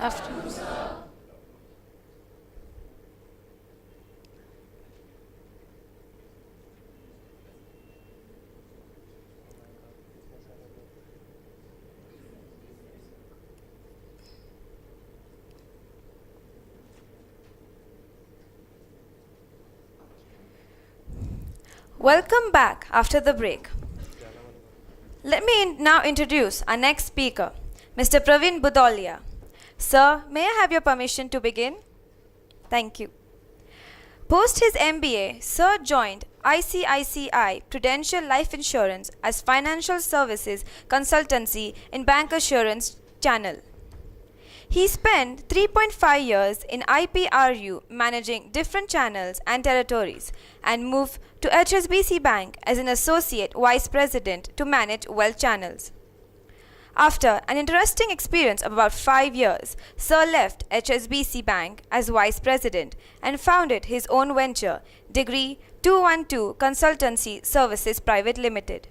After. Welcome back after the break. Let me now introduce our next speaker, Mr. Praveen Budolia. Sir, may I have your permission to begin? Thank you. Post his MBA, Sir joined ICICI Prudential Life Insurance as financial services consultancy in bancassurance channel. He spent 3.5 years in IPRU managing different channels and territories and moved to HSBC Bank as an associate vice president to manage wealth channels. After an interesting experience of about 5 years, Sir left HSBC Bank as vice president and founded his own venture, Degree 212 Consultancy Services Private Limited.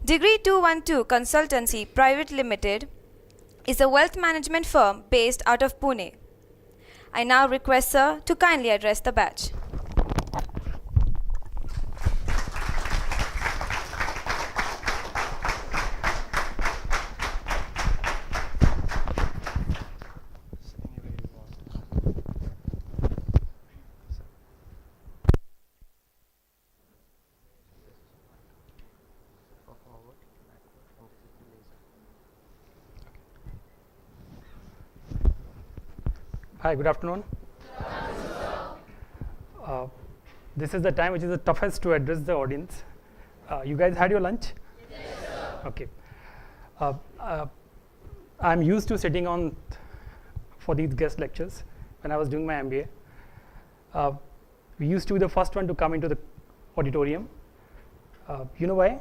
Degree 212 Consultancy Private Limited is a wealth management firm based out of Pune. I now request Sir to kindly address the batch. Hi, good afternoon. This is the time which is the toughest to address the audience. You guys had your lunch? Yes, sir. Okay. I'm used to sitting on for these guest lectures when I was doing my MBA. We used to be the first one to come into the auditorium. You know why?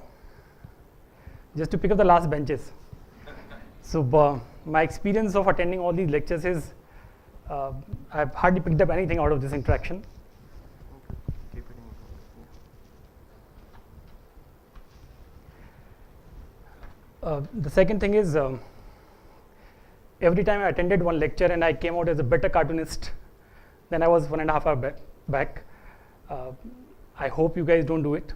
Just to pick up the last benches. So my experience of attending all these lectures is I've hardly picked up anything out of this interaction. The second thing is every time I attended one lecture and I came out as a better cartoonist than I was 1.5 hours back. I hope you guys don't do it.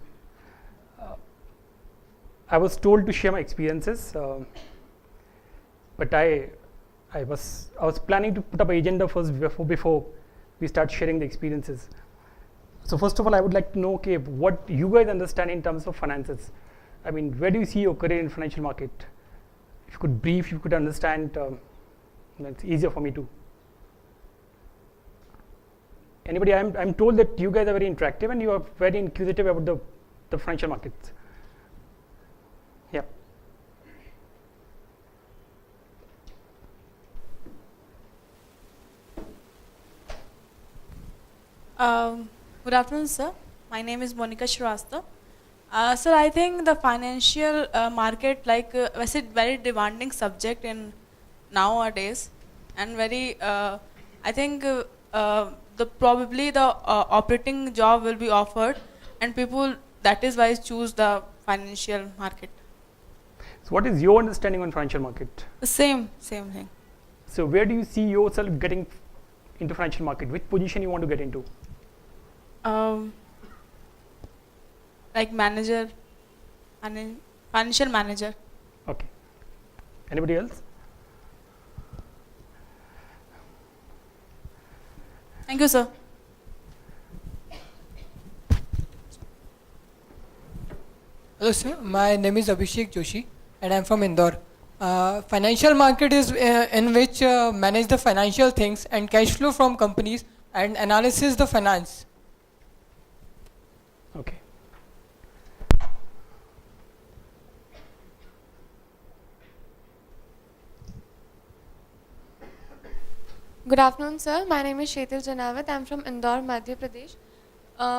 I was told to share my experiences, but I was planning to put up an agenda first before we start sharing the experiences. So first of all, I would like to know, okay, what you guys understand in terms of finances. I mean, where do you see your career in financial market? If you could brief, you could understand, it's easier for me too. Anybody? I'm told that you guys are very interactive and you are very inquisitive about the financial markets. Yeah. Good afternoon, sir. My name is Monica Shrivastava. Sir, I think the financial market, is a very demanding subject in nowadays, and very. I think probably the operating job will be offered, and people that is why choose the financial market. So, what is your understanding on financial market? The same thing. So, where do you see yourself getting into financial market? Which position you want to get into? Like manager, financial manager. Okay. Anybody else? Thank you, sir. Hello, sir. My name is Abhishek Joshi, and I'm from Indore. Financial market is in which manage the financial things and cash flow from companies and analysis the finance. Okay. Good afternoon, sir. My name is Shetil Janawat. I'm from Indore, Madhya Pradesh.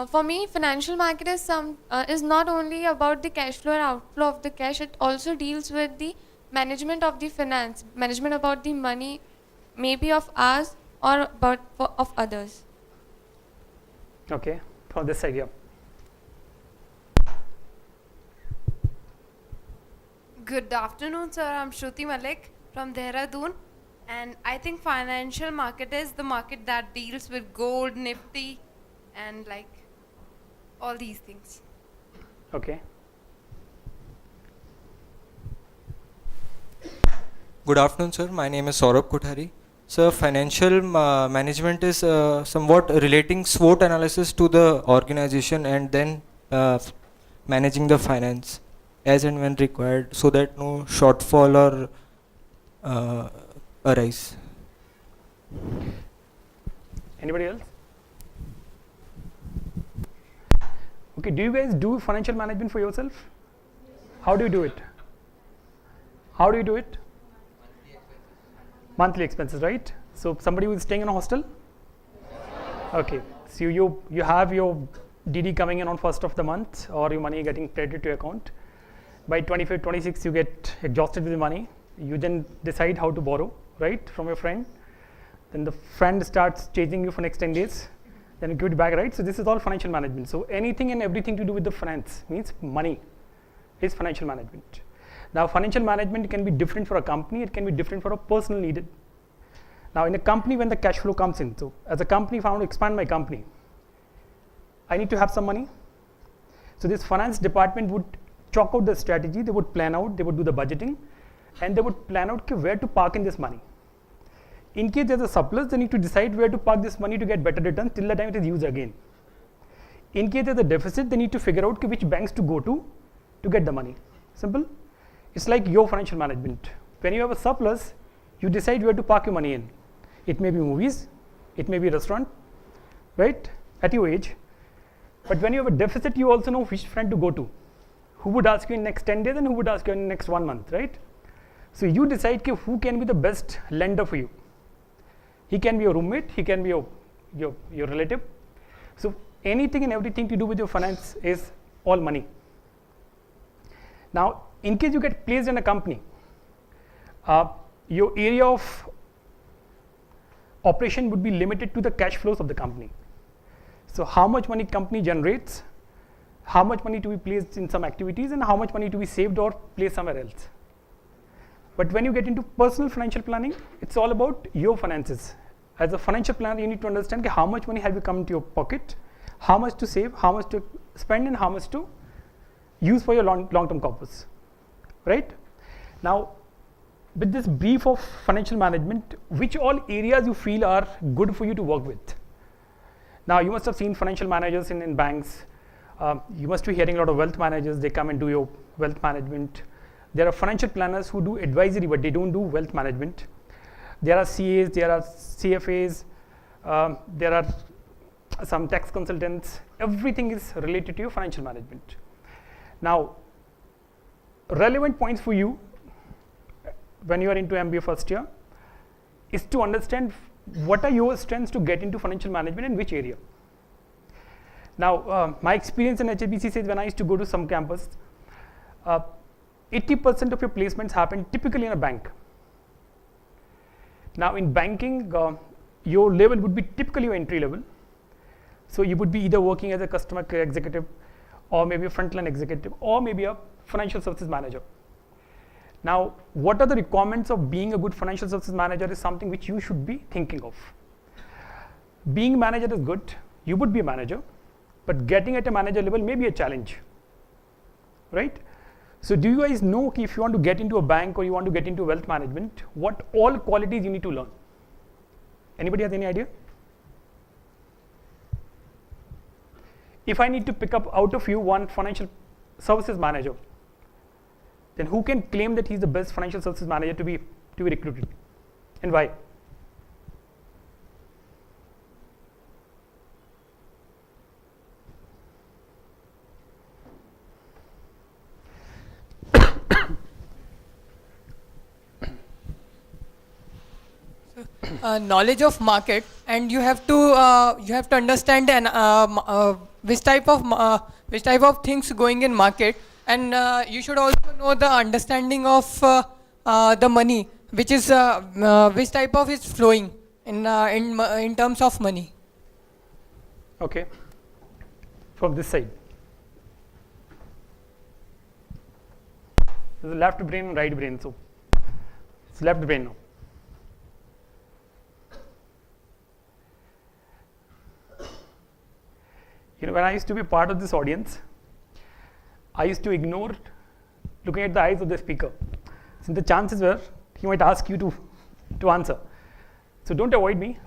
For me, financial market is not only about the cash flow and outflow of the cash. It also deals with the management of the finance, management about the money, maybe of ours or of others. Okay. From this side, yeah. Good afternoon, sir. I'm Shruti Malik from Dehradun. And I think financial market is the market that deals with gold, nifty, and like all these things. Okay. Good afternoon, sir. My name is Saurabh Kothari. Sir, financial management is somewhat relating SWOT analysis to the organization and then managing the finance as and when required so that no shortfall or arise. Anybody else? Okay, do you guys do financial management for yourself? How do you do it? How do you do it? Monthly expenses, right? So somebody who is staying in a hostel? Okay, so you have your DD coming in on 1st of the month, or your money getting credited to your account. By 25th, 26th, you get exhausted with the money. You then decide how to borrow, right, from your friend. Then the friend starts chasing you for next 10 days. Then you give it back, right? So this is all financial management. So anything and everything to do with the finance means money is financial management. Now, financial management can be different for a company. It can be different for a personal need. Now, in a company, when the cash flow comes in, so as a company, if I want to expand my company, I need to have some money. So this finance department would chalk out the strategy. They would plan out. They would do the budgeting, and they would plan out where to park in this money. In case there's a surplus, they need to decide where to park this money to get better returns till the time it is used again. In case there's a deficit, they need to figure out which banks to go to get the money. Simple. It's like your financial management. When you have a surplus, you decide where to park your money in. It may be movies, it may be a restaurant, right, at your age. But when you have a deficit, you also know which friend to go to. Who would ask you in next 10 days and who would ask you in next 1 month, right? So you decide who can be the best lender for you. He can be your roommate, he can be your relative. So anything and everything to do with your finance is all money. Now, in case you get placed in a company, your area of operation would be limited to the cash flows of the company. So how much money company generates, how much money to be placed in some activities, and how much money to be saved or placed somewhere else. But when you get into personal financial planning, it's all about your finances. As a financial planner, you need to understand how much money have you come into your pocket, how much to save, how much to spend, and how much to use for your long-term purpose. Right? Now, with this brief of financial management, which all areas you feel are good for you to work with? Now, you must have seen financial managers in banks. You must be hearing a lot of wealth managers. They come and do your wealth management. There are financial planners who do advisory, but they don't do wealth management. There are CAs, there are CFAs, there are some tax consultants. Everything is related to your financial management. Now, relevant points for you when you are into MBA first year is to understand what are your strengths to get into financial management and which area. Now, my experience in HSBC says when I used to go to some campus, 80% of your placements happen typically in a bank. Now, in banking, your level would be typically your entry level. So you would be either working as a customer care executive, or maybe a frontline executive, or maybe a financial services manager. Now, what are the requirements of being a good financial services manager is something which you should be thinking of. Being a manager is good, you would be a manager, but getting at a manager level may be a challenge, right? So do you guys know if you want to get into a bank or you want to get into wealth management, what all qualities you need to learn? Anybody has any idea? If I need to pick up out of you one financial services manager, then who can claim that he's the best financial services manager to be recruited, and why? Knowledge of market, and you have to understand which type of things going in market, and you should also know the understanding of the money, which is which type of is flowing in terms of money. Okay, from this side. There's a left brain and right brain, so it's left brain now. when I used to be part of this audience, I used to ignore looking at the eyes of the speaker, since the chances were he might ask you to answer. So don't avoid me.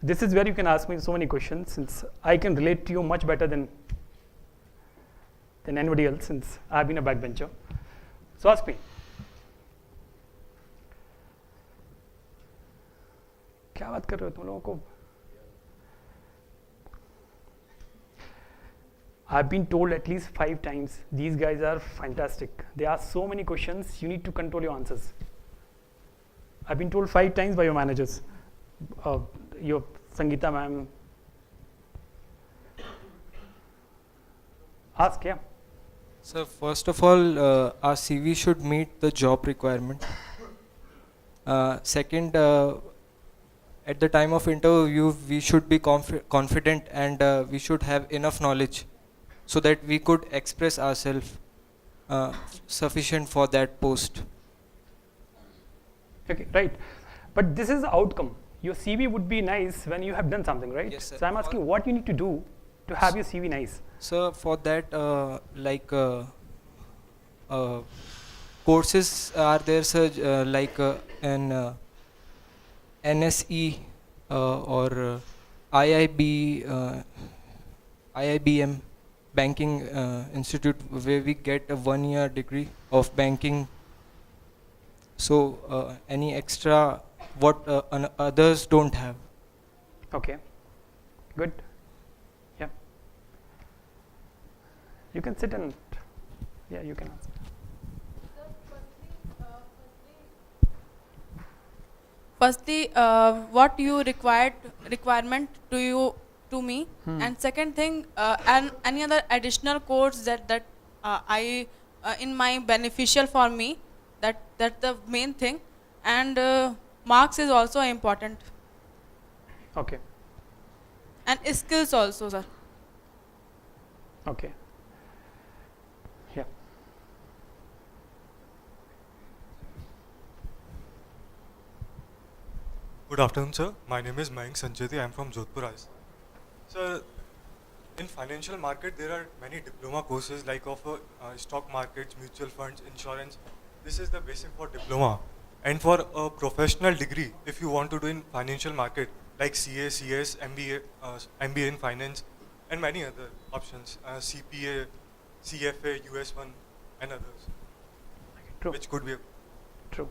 This is where you can ask me so many questions, since I can relate to you much better than anybody else, since I've been a backbencher. So ask me. क्या बात कर रहे हो तुम लोगों को? I've been told at least 5 times, these guys are fantastic. They ask so many questions, you need to control your answers. I've been told 5 times by your managers, your Sangeeta ma'am. Ask, yeah. So first of all, our CV should meet the job requirement. Second, at the time of interview, we should be confident and we should have enough knowledge so that we could express ourselves sufficient for that post. Okay, right. But this is the outcome. Your CV would be nice when you have done something, right? Yes, sir. So I'm asking what you need to do to have your CV nice. So for that, courses are there, sir, like an NSE or IIBM banking institute, where we get a 1-year degree of banking. So any extra what others don't have. Okay, good. Yeah. You can sit and, yeah, you can answer. Firstly, what you requirement to me, and second thing, and any other additional course that I in my beneficial for me, that's the main thing, and marks is also important, Okay, and skills also, sir. okay. Yeah. Good afternoon, sir. My name is Mayank Sancheti. I am from Jodhpur, Rajasthan. Sir, in financial market, there are many diploma courses like of stock markets, mutual funds, insurance. This is the basic for diploma. And for a professional degree, if you want to do in financial market, like CA, CS, MBA, MBA in finance, and many other options, CPA, CFA, US1, and others, True. which could be a True.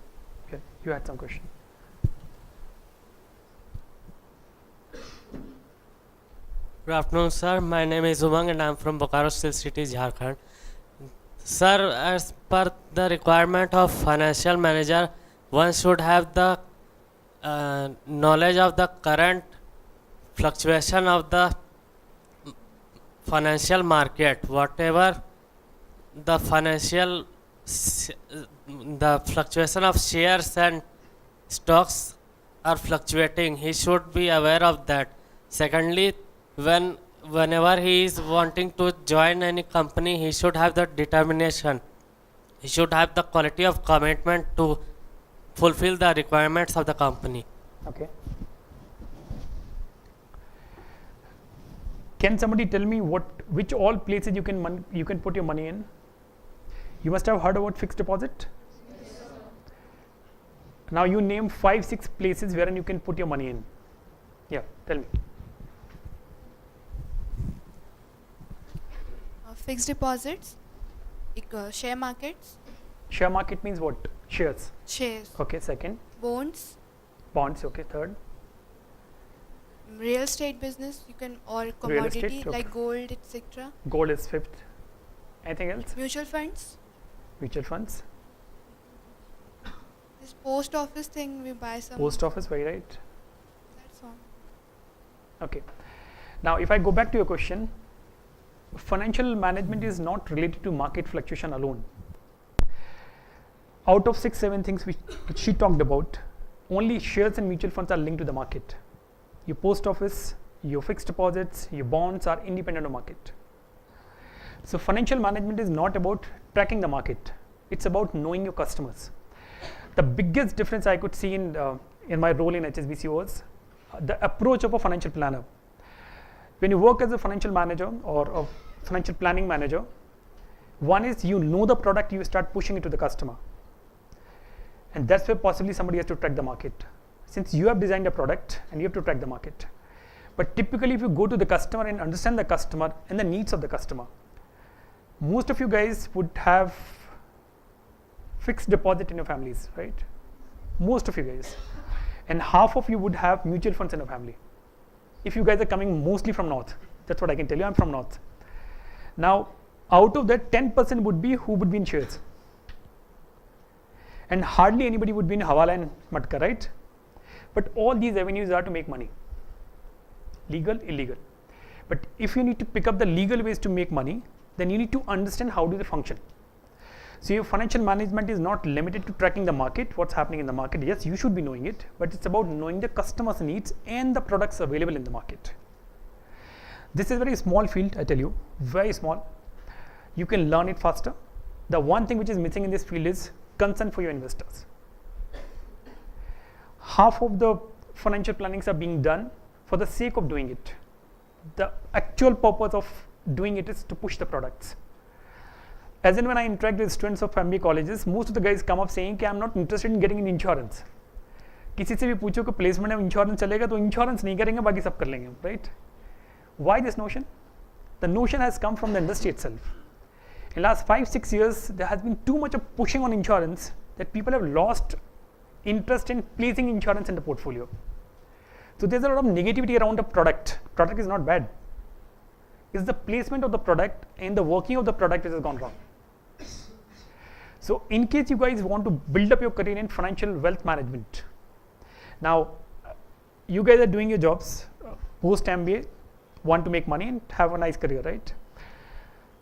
Okay, you had some question. Good afternoon, sir. My name is Umang and I am from Bokaro Steel City, Jharkhand. Sir, as per the requirement of financial manager, one should have the knowledge of the current fluctuation of the financial market, whatever the the fluctuation of shares and stocks are fluctuating, he should be aware of that. Secondly, whenever he is wanting to join any company, he should have the determination. He should have the quality of commitment to fulfill the requirements of the company. Okay. Can somebody tell me which all places you can put your money in? You must have heard about fixed deposit. Now you name 5-6 places wherein you can put your money in. Yeah, tell me. Fixed deposits, share markets, Share market means what? Shares. shares, Okay, second. bonds, Bonds, okay, third. real estate business, you can, or estate, commodity okay. like gold, etc. Gold is fifth. Anything else? Mutual funds, Mutual funds. this post office thing, we buy some. Post office, very right. That's all. Okay. Now, if I go back to your question, financial management is not related to market fluctuation alone. Out of 6-7 things which she talked about, only shares and mutual funds are linked to the market. Your post office, your fixed deposits, your bonds are independent of market. So financial management is not about tracking the market. It's about knowing your customers. The biggest difference I could see in my role in HSBC was the approach of a financial planner. when you work as a financial manager or a financial planning manager, one is you know the product, you start pushing it to the customer. And that's where possibly somebody has to track the market. Since you have designed a product and you have to track the market. But typically if you go to the customer and understand the customer and the needs of the customer, most of you guys would have fixed deposit in your families, right? Most of you guys. And half of you would have mutual funds in your family. If you guys are coming mostly from North, that's what I can tell you, I'm from North. Now, out of that, 10% would be who would be in shares. And hardly anybody would be in Hawala and Matka, right? But all these avenues are to make money. Legal, illegal. But if you need to pick up the legal ways to make money, then you need to understand how do they function. So your financial management is not limited to tracking the market, what's happening in the market. Yes, you should be knowing it, but it's about knowing the customer's needs and the products available in the market. This is a very small field, I tell you, very small. You can learn it faster. The one thing which is missing in this field is concern for your investors. Half of the financial plannings are being done for the sake of doing it. The actual purpose of doing it is to push the products. As in when I interact with students of MBA colleges, most of the guys come up saying कि I'm not interested in getting in insurance. किसी से भी पूछो कि placement में insurance चलेगा तो insurance नहीं करेंगे, बाकी सब कर लेंगे, right? Why this notion? The notion has come from the industry itself. In the last 5-6 years, there has been too much of pushing on insurance that people have lost interest in placing insurance in the portfolio. So there's a lot of negativity around the product. Product is not bad. It's the placement of the product and the working of the product which has gone wrong. So in case you guys want to build up your career in financial wealth management, now you guys are doing your jobs post MBA, want to make money and have a nice career, right?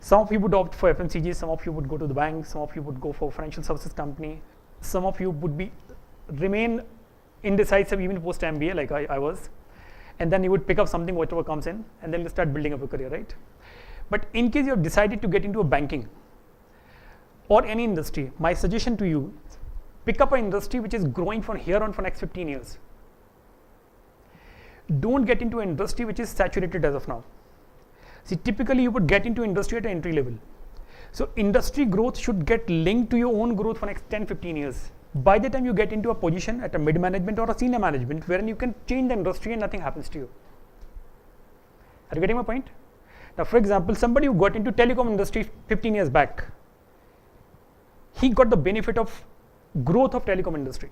Some of you would opt for FMCG, some of you would go to the bank, some of you would go for financial services company, some of you would remain indecisive even post MBA like I was, and then you would pick up something whatever comes in and then you start building up your career, right? But in case you have decided to get into a banking or any industry, my suggestion to you, pick up an industry which is growing from here on for next 15 years. Don't get into an industry which is saturated as of now. See, typically you would get into industry at an entry level. So industry growth should get linked to your own growth for next 10-15 years. By the time you get into a position at a mid management or a senior management wherein you can change the industry and nothing happens to you. Are you getting my point? Now, for example, somebody who got into telecom industry 15 years back, he got the benefit of growth of telecom industry.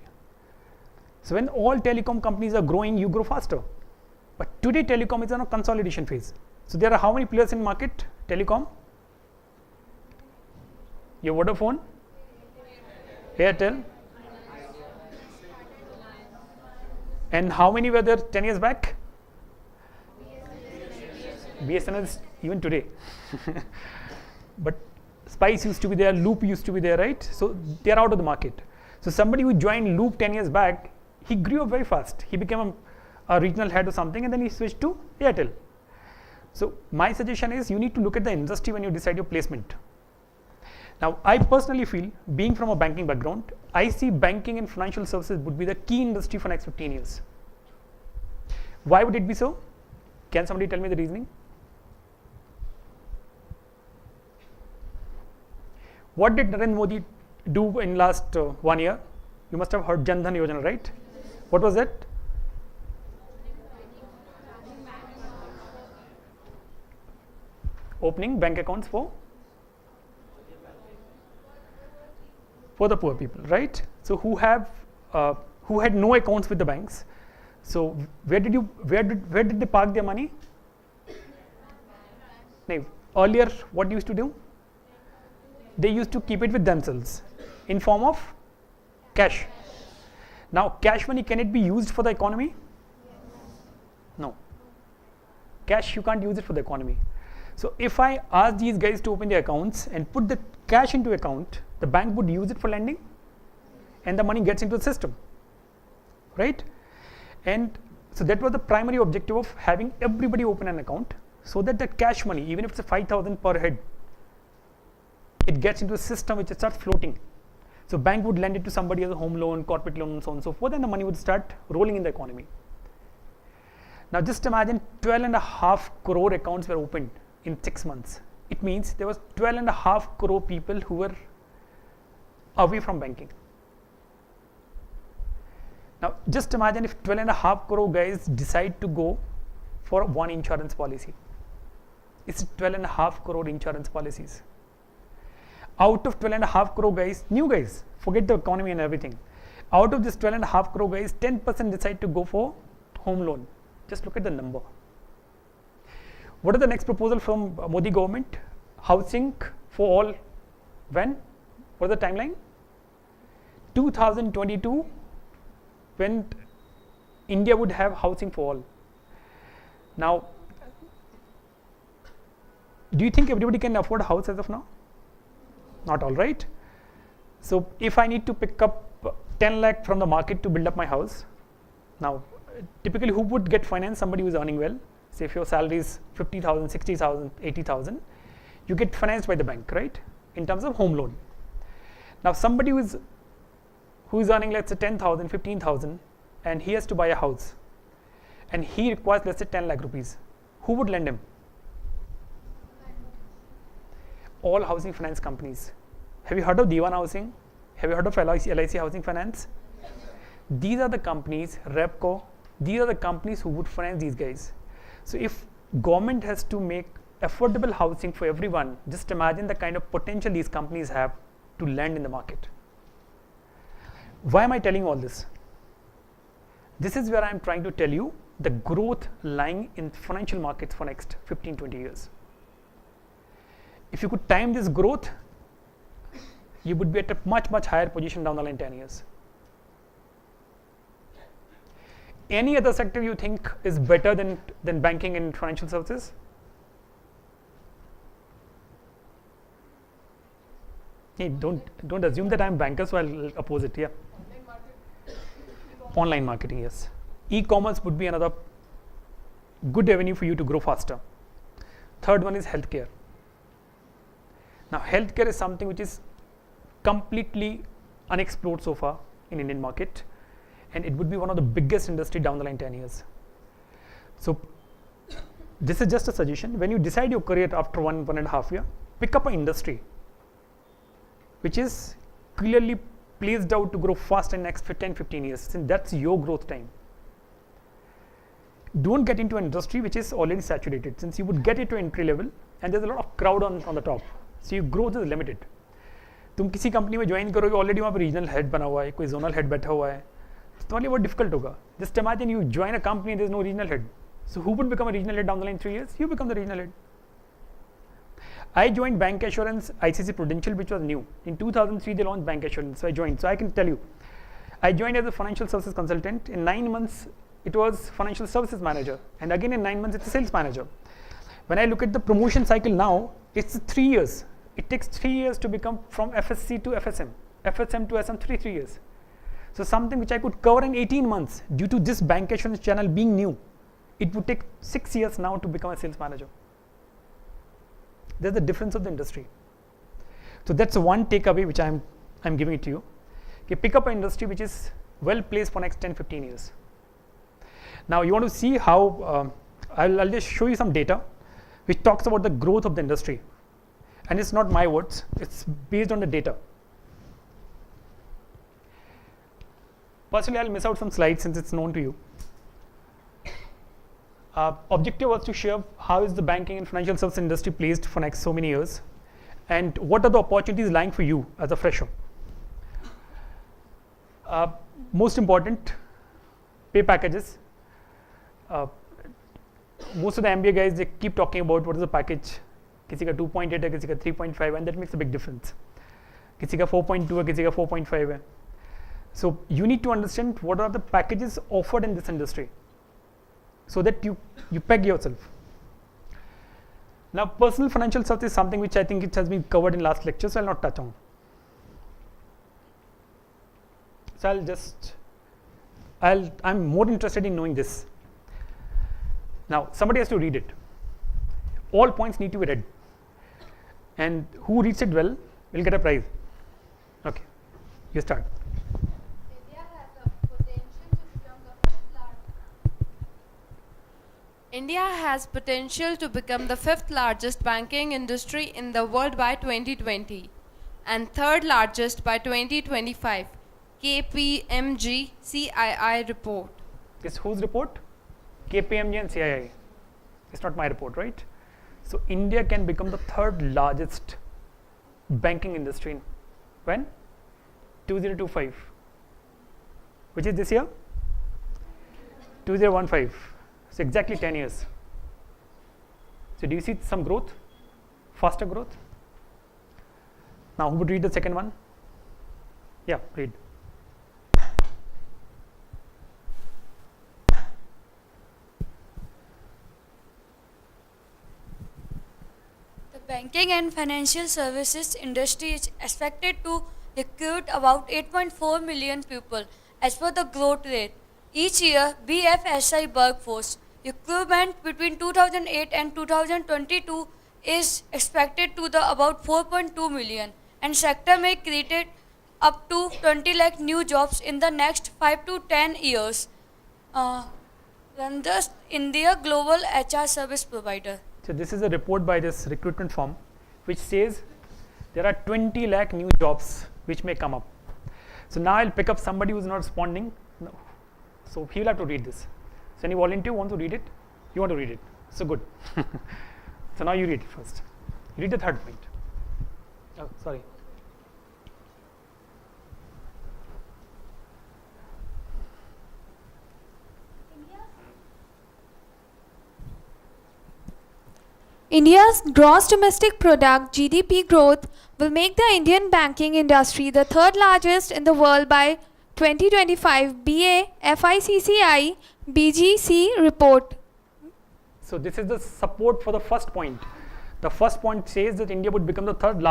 So when all telecom companies are growing, you grow faster. But today telecom is on a consolidation phase. So there are how many players in market? Telecom, your Vodafone, Airtel, and how many were there 10 years back? BSNL is even today. But Spice used to be there, Loop used to be there, right? So they are out of the market. So somebody who joined Loop 10 years back, he grew up very fast. He became a regional head or something and then he switched to Airtel. So my suggestion is you need to look at the industry when you decide your placement. Now, I personally feel, being from a banking background, I see banking and financial services would be the key industry for next 15 years. Why would it be so? Can somebody tell me the reasoning? What did Narendra Modi do in last 1 year? You must have heard Jan Dhan Yojana, right? What was that? Opening bank accounts for the poor people, right? So who had no accounts with the banks. So where did they park their money? No, earlier what they used to do? They used to keep it with themselves in form of cash. Now cash money, can it be used for the economy? No. Cash, you can't use it for the economy. So if I ask these guys to open their accounts and put the cash into account, the bank would use it for lending and the money gets into the system, right? And so that was the primary objective of having everybody open an account, so that the cash money, even if it's a 5,000 per head, it gets into the system which starts floating. So bank would lend it to somebody as a home loan, corporate loan, and so on and so forth, and the money would start rolling in the economy. Now just imagine 12.5 crore accounts were opened in 6 months. It means there was 12.5 crore people who were away from banking. Now just imagine if 12.5 crore guys decide to go for one insurance policy. It's 12.5 crore insurance policies. Out of 12.5 crore guys, new guys, forget the economy and everything. Out of this 12.5 crore guys, 10% decide to go for home loan. Just look at the number. What is the next proposal from Modi government? Housing for all. When? What is the timeline? 2022, when India would have housing for all. Now, do you think everybody can afford a house as of now? Not all, right? So if I need to pick up 10 lakh from the market to build up my house, now typically who would get finance? Somebody who is earning well. Say if your salary is 50,000, 60,000, 80,000, you get financed by the bank, right? In terms of home loan. Now somebody who is earning, let's say 10,000, 15,000, and he has to buy a house, and he requires, let's say 10 lakh rupees. Who would lend him? All housing finance companies. Have you heard of Dewan Housing? Have you heard of LIC Housing Finance? These are the companies, Repco, these are the companies who would finance these guys. So if government has to make affordable housing for everyone, just imagine the kind of potential these companies have to land in the market. Why am I telling all this? This is where I am trying to tell you the growth lying in financial markets for next 15-20 years. If you could time this growth, you would be at a much higher position down the line 10 years. Any other sector you think is better than banking and financial services? Hey, don't assume that I am banker, so I'll oppose it. Yeah. Online marketing, yes. E-commerce would be another good avenue for you to grow faster. Third one is healthcare. Now, healthcare is something which is completely unexplored so far in Indian market, and it would be one of the biggest industry down the line 10 years. So, this is just a suggestion. When you decide your career after 1.5 year, pick up an industry which is clearly placed out to grow fast in next 10-15 years. Since that's your growth time. Don't get into an industry which is already saturated, since you would get into entry level and there's a lot of crowd on the top. So your growth is limited. तुम किसी company में join करोगे, already वहाँ पर regional head बना हुआ है, कोई जोनल हेड बैठा हुआ है, तो तुम्हारे लिए बहुत डिफिकल्ट होगा. Just imagine you join a company, there is no regional head. So who would become a regional head down the line 3 years? You become the regional head. I joined Bank Assurance ICICI Prudential, which was new. In 2003 they launched Bank Assurance, so I joined. So I can tell you, I joined as a financial services consultant. In 9 months it was financial services manager, and again in 9 months it's a sales manager. When I look at the promotion cycle now, it's 3 years. It takes 3 years to become from FSC to FSM, FSM to SM, 3 years. So something which I could cover in 18 months due to this bank assurance channel being new, it would take 6 years now to become a sales manager. There's the difference of the industry. So that's one takeaway which I'm giving it to you. Okay, pick up an industry which is well placed for next 10-15 years. Now you want to see how I'll just show you some data which talks about the growth of the industry, and it's not my words, it's based on the data. Personally, I'll miss out some slides since it's known to you. Objective was to share how is the banking and financial service industry placed for next so many years, and what are the opportunities lying for you as a fresher. Most important, pay packages. Most of the MBA guys, they keep talking about what is the package. किसी का 2.8 है, किसी का 3.5, and that makes a big difference. किसी का 4.2 है, किसी का 4.5 है. So you need to understand what are the packages offered in this industry, so that you peg yourself. Now, personal financial service is something which I think it has been covered in last lecture, so I'll not touch on. So I'm more interested in knowing this. Now, somebody has to read it. All points need to be read, and who reads it well will get a prize. Okay, you start. India has the potential to become the fifth largest. India has potential to become the 5th largest banking industry in the world by 2020 and 3rd largest by 2025. KPMG CII report. This whose report? KPMG and CII. It's not my report, right? So India can become the 3rd largest banking industry in when? 2025. Which is this year? 2015. So exactly 10 years. So do you see some growth? Faster growth? Now who would read the second one? Yeah, read. The banking and financial services industry is expected to recruit about 8.4 million people as per the growth rate. Each year, BFSI workforce recruitment between 2008 and 2022 is expected to the about 4.2 million, and sector may create up to 20 lakh new jobs in the next 5 to 10 years. Renders India global HR service provider. So this is a report by this recruitment firm which says there are 20 lakh new jobs which may come up. So now I'll pick up somebody who's not responding. No. So he will have to read this. So any volunteer want to read it? You want to read it? So good. So now you read it first. You read the third point. Oh, sorry. India's gross domestic product GDP growth will make the Indian banking industry the 3rd largest in the world by 2025 BA FICCI BGC report. So this is the support for the first point. The first point says that India would become the 3rd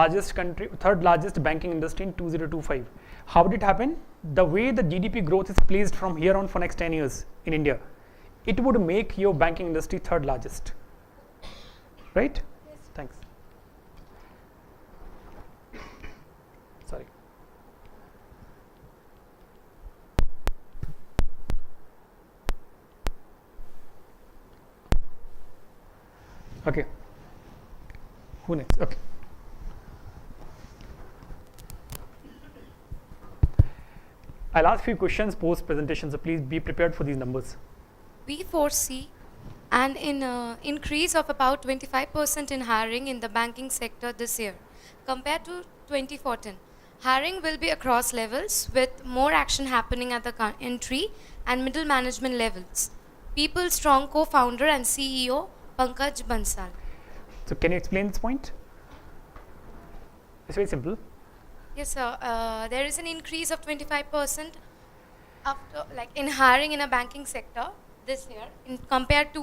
largest banking industry in 2025. How did it happen? The way the GDP growth is placed from here on for next 10 years in India, it would make your banking industry 3rd largest. Right? Yes. Thanks. Sorry. Okay. Who next? Okay. I'll ask few questions post presentation, so please be prepared for these numbers. We foresee an increase of about 25% in hiring in the banking sector this year compared to 2014. Hiring will be across levels with more action happening at the entry and middle management levels. People Strong co-founder and CEO Pankaj Bansal. So can you explain this point? It's very simple. Yes, sir. There is an increase of 25% after, in hiring in a banking sector this year compared to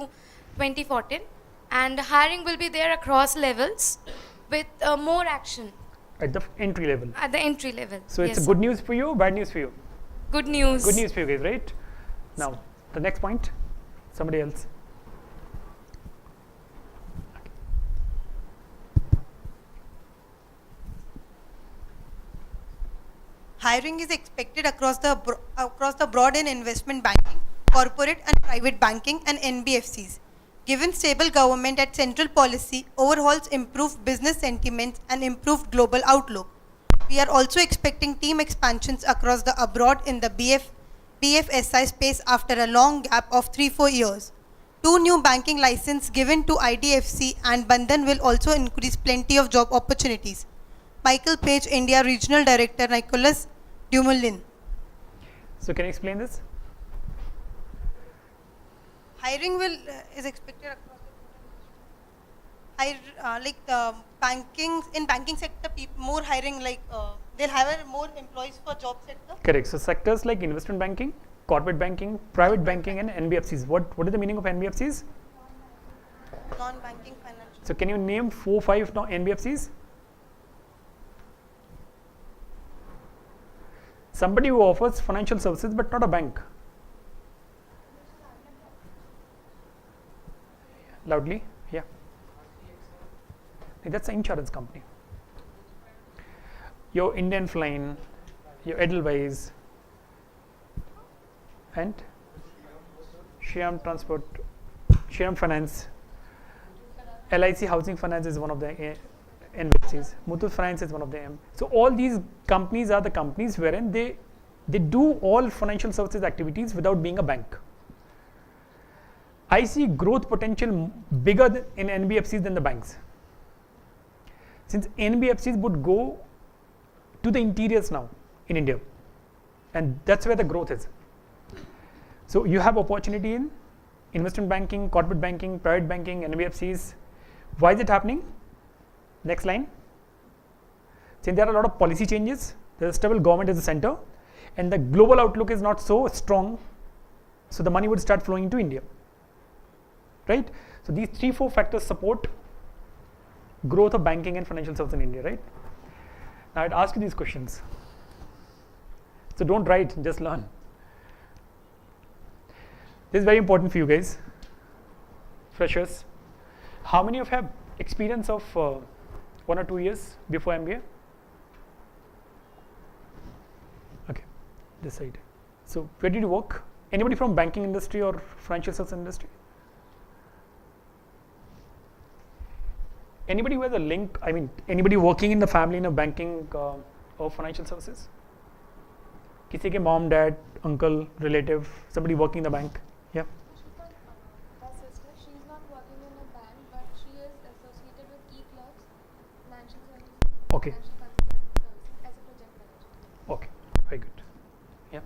2014, and hiring will be there across levels with more action At the entry level. at the entry level. So it's Yes, a good news for you or bad news for you? good news. Good news for you guys, right? Now, the next point, somebody else. Hiring is expected across the broad in investment banking, corporate and private banking and NBFCs. Given stable government at central policy, overhauls improved business sentiments and improved global outlook. We are also expecting team expansions across the abroad in the BFSI space after a long gap of 3-4 years. 2 new banking licenses given to IDFC and Bandhan will also increase plenty of job opportunities. Michael Page, India Regional Director, Nicholas Dumoulin. So can you explain this? Hiring is expected across the banking sector. More hiring, they'll have more employees for job sector. Correct. So sectors like investment banking, corporate banking, private banking, and NBFCs. What is the meaning of NBFCs? Non-banking financial. So can you name 4-5 NBFCs? Somebody who offers financial services but not a bank. Loudly, yeah. That's an insurance company. Your Indian Flying, your Edelweiss, and Shyam Transport Shriram Finance, LIC Housing Finance is one of the NBFCs. Muthoot Finance is one of them. So all these companies are the companies wherein they do all financial services activities without being a bank. I see growth potential bigger in NBFCs than the banks. Since NBFCs would go to the interiors now in India, and that's where the growth is. So you have opportunity in investment banking, corporate banking, private banking, NBFCs. Why is it happening? Next line. Since there are a lot of policy changes, there is a stable government at the center, and the global outlook is not so strong, so the money would start flowing into India. Right? So these 3-4 factors support growth of banking and financial services in India, right? Now I'd ask you these questions. So don't write, just learn. This is very important for you guys, freshers. How many of you have experience of 1 or 2 years before MBA? Okay, this side. So where did you work? Anybody from banking industry or financial services industry? Anybody who has a link, I mean, anybody working in the family in a banking or financial services? Kisi ke mom, dad, uncle, relative, somebody working in the bank? Yeah. My sister, she's not working in a bank, but she is associated with eClerks, financial services, Okay. financial consulting services as a project manager. Okay, very good. Yeah.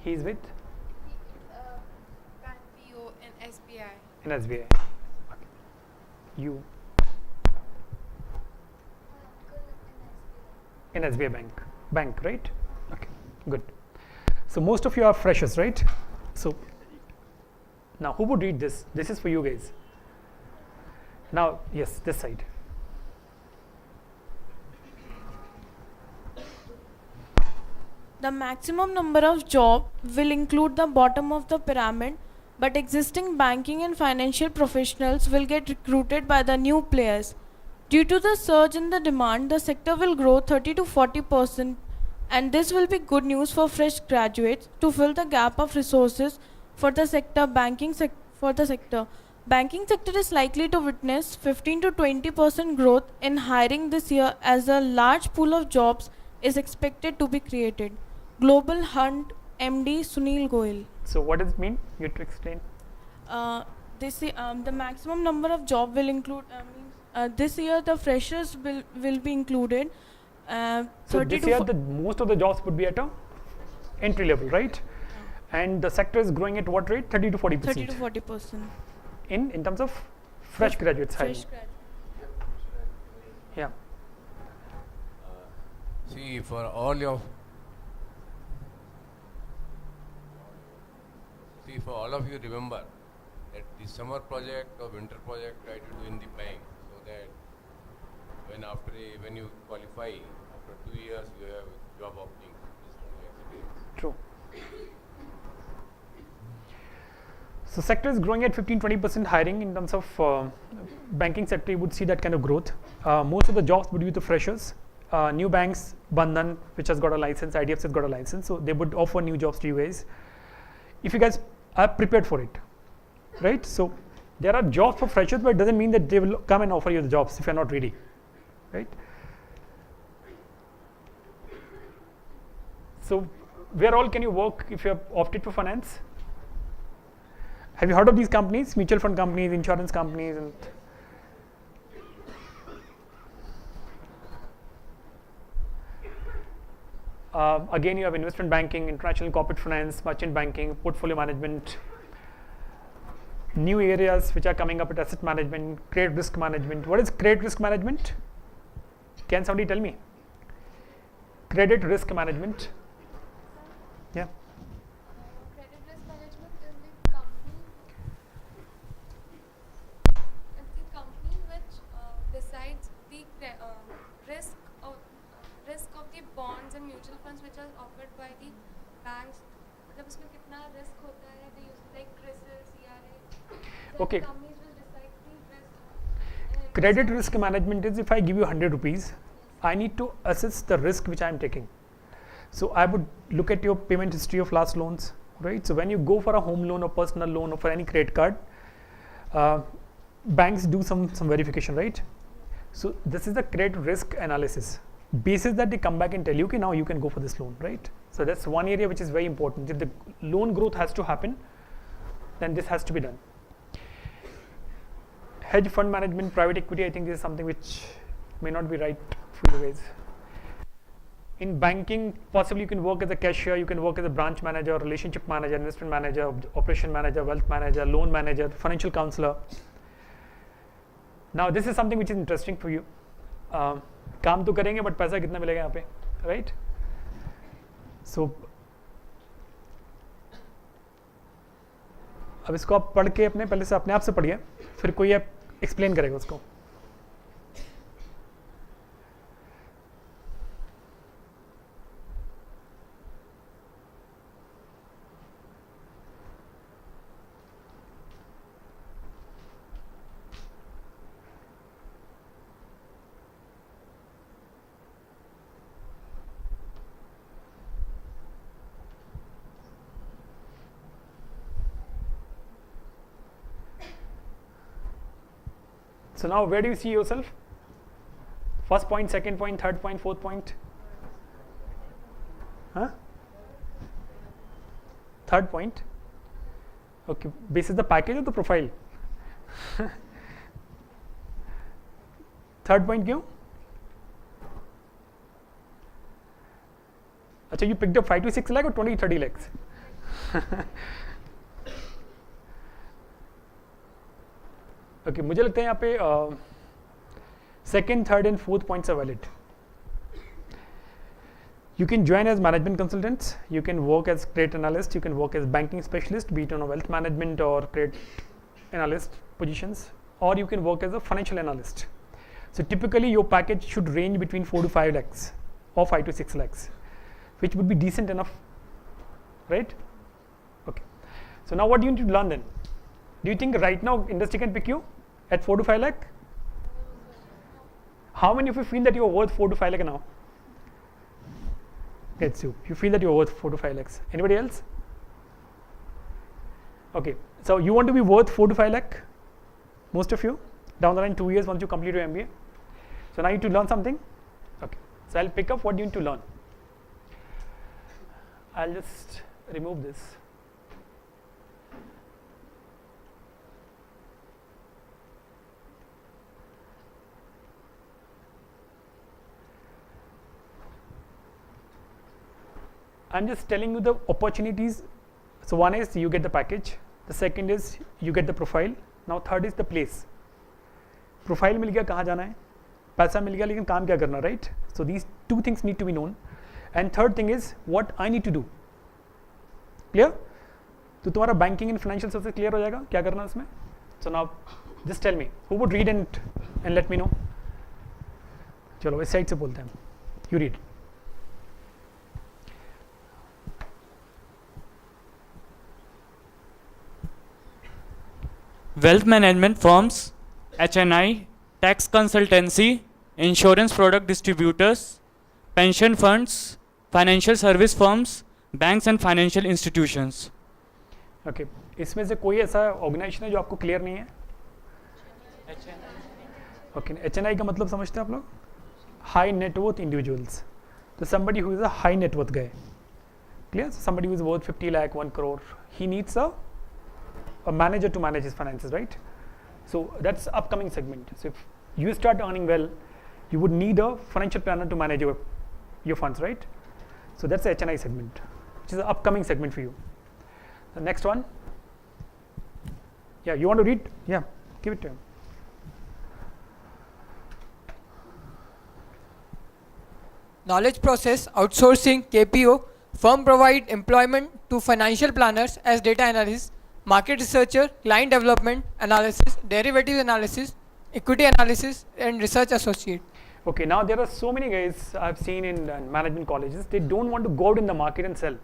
He's with? Bank PO and SBI. In SBI. Okay. You? In SBI bank, right? Okay, good. So most of you are freshers, right? So now who would read this? This is for you guys. Now, yes, this side. The maximum number of jobs will include the bottom of the pyramid, but existing banking and financial professionals will get recruited by the new players. Due to the surge in the demand, the sector will grow 30 to 40%, and this will be good news for fresh graduates to fill the gap of resources for the sector. Banking sector is likely to witness 15 to 20% growth in hiring this year, as a large pool of jobs is expected to be created. Global Hunt MD Sunil Goyal. So what does it mean? You have to explain. The maximum number of job will include this year the freshers will be included. So 30 this to year most of the jobs would be at a entry level, right? And the sector is growing at what rate? 30 to 40%. 30 to 40%. In terms of fresh graduates hiring. Fresh graduates. Yeah. See, for all of you, remember that the summer project or winter project try to do in the bank, so that when you qualify after 2 years you have job opening. True. So sector is growing at 15-20% hiring. In terms of banking sector, you would see that kind of growth. Most of the jobs would be with the freshers. New banks, Bandhan, which has got a license, IDFC has got a license, so they would offer new jobs to you guys if you guys are prepared for it, right? So there are jobs for freshers, but it doesn't mean that they will come and offer you the jobs if you're not ready, right? So where all can you work if you have opted for finance? Have you heard of these companies? Mutual fund companies, insurance companies, and again, you have investment banking, international corporate finance, merchant banking, portfolio management, new areas which are coming up at asset management, credit risk management. What is credit risk management? Can somebody tell me? Credit risk management. Yeah. Credit risk management is the company which decides the risk of the bonds and mutual funds which are offered by the banks. मतलब उसमें कितना risk होता है, they use like CRISIL, CRA. Okay. Companies will decide the risk. Credit risk management is if I give you 100 rupees, I need to assess the risk which I am taking. So I would look at your payment history of last loans, right? So when you go for a home loan or personal loan or for any credit card, banks do some verification, right? So this is the credit risk analysis. Basis that they come back and tell you, okay, now you can go for this loan, right? So that's one area which is very important. If the loan growth has to happen, then this has to be done. Hedge fund management, private equity, I think this is something which may not be right for you guys. In banking, possibly you can work as a cashier, you can work as a branch manager, relationship manager, investment manager, operation manager, wealth manager, loan manager, financial counselor. Now this is something which is interesting for you. काम तो करेंगे but पैसा कितना मिलेगा यहाँ पे, right? So अब इसको आप पढ़ के पहले से अपने आप से पढ़िए, फिर कोई आप एक्सप्लेन करेगा उसको. So now where do you see yourself? First point, second point, third point, fourth point? Huh? Third point. Okay, basis the package or the profile? Third point क्यों? अच्छा, you picked up 5 to 6 lakh or 20-30 lakhs? Okay, मुझे लगता है यहाँ पे second, third and fourth points are valid. You can join as management consultants, you can work as credit analyst, you can work as banking specialist, be it on a wealth management or credit analyst positions, or you can work as a financial analyst. So typically your package should range between 4 to 5 lakhs or 5 to 6 lakhs, which would be decent enough, right? Okay. So now what do you need to learn then? Do you think right now industry can pick you at 4 to 5 lakh? How many of you feel that you are worth 4 to 5 lakh now? It's you. You feel that you are worth 4 to 5 lakhs. Anybody else? Okay. So you want to be worth 4 to 5 lakh? Most of you? Down the line 2 years once you complete your MBA. So now you need to learn something? Okay. So I'll pick up what you need to learn. I'll just remove this. I'm just telling you the opportunities. So one is you get the package, the second is you get the profile, now third is the place. Profile मिल गया, कहाँ जाना है, पैसा मिल गया, लेकिन काम क्या करना, right? So these two things need to be known. And third thing is what I need to do. Clear? तो तुम्हारा banking and financial services clear हो जाएगा, क्या करना है उसमें? So now just tell me, who would read and let me know? चलो इस साइड से बोलते हैं. You read. Wealth management firms, HNI, tax consultancy, insurance product distributors, pension funds, financial service firms, banks and financial institutions. Okay. इसमें से कोई ऐसा organisation है जो आपको क्लियर नहीं है? Okay. HNI का मतलब समझते हैं आप लोग? High net worth individuals. So somebody who is a high net worth guy. Clear? So somebody who is worth 50 lakh, 1 crore. He needs a manager to manage his finances, right? So that's upcoming segment. So if you start earning well, you would need a financial planner to manage your funds, right? So that's the HNI segment, which is the upcoming segment for you. The next one. Yeah, you want to read? Yeah, give it to him. Knowledge process outsourcing KPO firm provide employment to financial planners as data analysts, market researcher, client development analysis, derivatives analysis, equity analysis, and research associate. Okay, now there are so many guys I've seen in management colleges, they don't want to go out in the market and sell.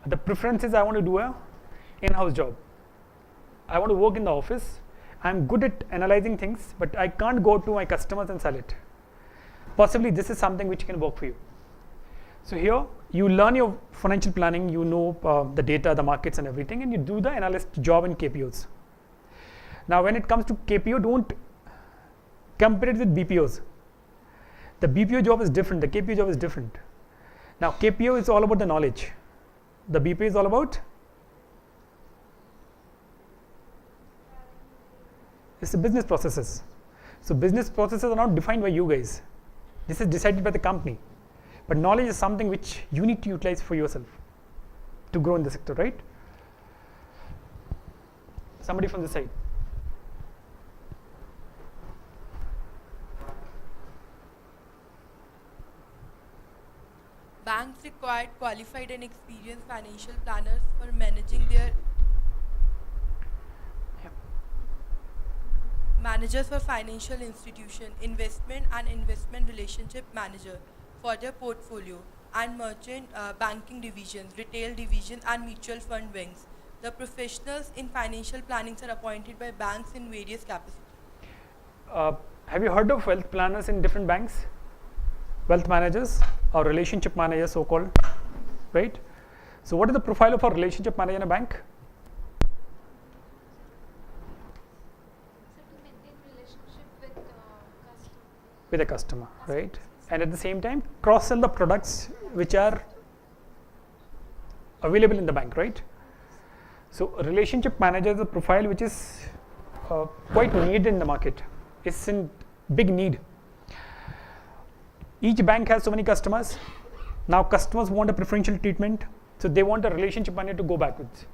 The preference is I want to do a in-house job. I want to work in the office. I'm good at analyzing things, but I can't go to my customers and sell it. Possibly this is something which can work for you. So here you learn your financial planning, you know the data, the markets and everything, and you do the analyst job in KPOs. Now when it comes to KPO, don't compare it with BPOs. The BPO job is different, the KPO job is different. Now KPO is all about the knowledge. The BPO is all about, it's the business processes. So business processes are not defined by you guys. This is decided by the company. But knowledge is something which you need to utilize for yourself to grow in the sector, right? Somebody from this side. Banks required qualified and experienced financial planners for managing their managers for financial institution, investment and investment relationship manager for their portfolio, and merchant banking divisions, retail division and mutual fund wings. The professionals in financial planning are appointed by banks in various capacities. Have you heard of wealth planners in different banks? Wealth managers or relationship managers, so called, right? So what is the profile of a relationship manager in a bank? With a customer, right? And at the same time cross sell the products which are available in the bank, right? So a relationship manager is a profile which is quite needed in the market. It's in big need. Each bank has so many customers. Now customers want a preferential treatment, so they want a relationship manager to go backwards.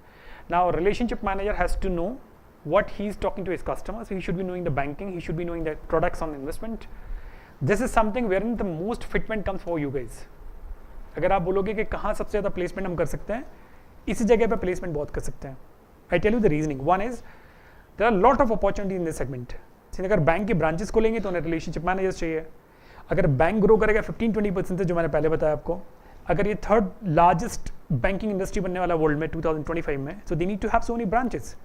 Now a relationship manager has to know what he's talking to his customers. He should be knowing the banking, he should be knowing the products on investment. This is something wherein the most fitment comes for you guys. अगर आप बोलोगे कि कहाँ सबसे ज़्यादा placement हम कर सकते हैं, इसी जगह पे प्लेसमेंट बहुत कर सकते हैं. I tell you the reasoning. One is there are a lot of opportunity in this segment. अगर बैंक के ब्रांचेस खोलेंगे तो उन्हें रिलेशनशिप मैनेजर्स चाहिए. अगर बैंक ग्रो करेगा 15-20% से, जो मैंने पहले बताया आपको, अगर ये थर्ड लार्जेस्ट बैंकिंग इंडस्ट्री बनने वाला वर्ल्ड में 2025 में, so they need to have so many branches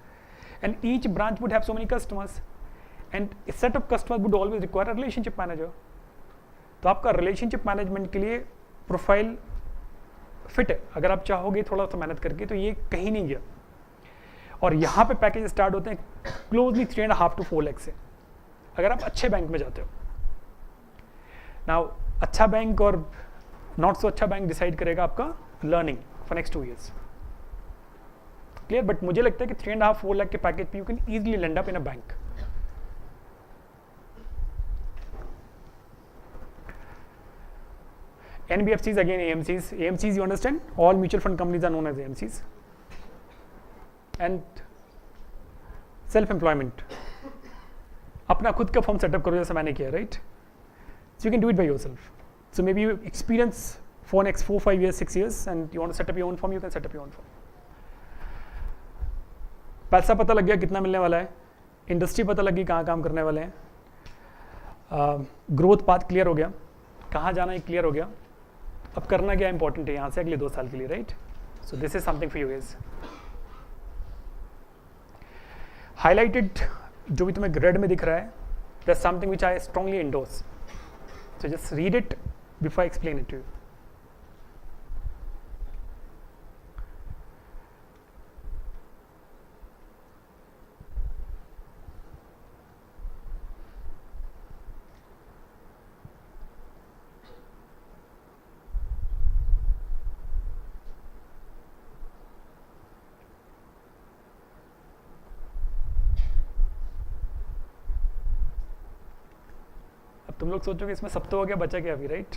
and each branch would have so many customers and a set of customers would always require a relationship manager. तो आपका relationship management के लिए profile fit है. अगर आप चाहोगे थोड़ा सा मेहनत करके तो ये कहीं नहीं गया. और यहाँ पे पैकेज स्टार्ट होते हैं क्लोजली 3.5 to 4 लाख से, अगर आप अच्छे बैंक में जाते हो. नाउ अच्छा बैंक और नॉट सो अच्छा बैंक डिसाइड करेगा आपका learning for next 2 years. Clear? But मुझे लगता है कि 3.5-4 लाख के पैकेज पे you can easily land up in a bank. NBFCs, again AMCs. AMCs, you understand? All mutual fund companies are known as AMCs. And self-employment. अपना खुद का form setup करो जैसे मैंने किया, right? So you can do it by yourself. So maybe you experience for next 4-5 years, 6 years, and you want to set up your own firm, you can set up your own firm. पैसा पता लग गया कितना मिलने वाला है, industry पता लगी कहाँ काम करने वाले हैं, ग्रोथ पाथ क्लियर हो गया, कहाँ जाना है क्लियर हो गया, अब करना क्या इंपॉर्टेंट है यहाँ से अगले 2 साल के लिए, right? So this is something for you guys. Highlighted जो भी तुम्हें रेड में दिख रहा है, that's something which I strongly endorse. So just read it before I explain it to you. तुम लोग सोचोगे इसमें सब तो हो गया, बचा क्या अभी, राइट?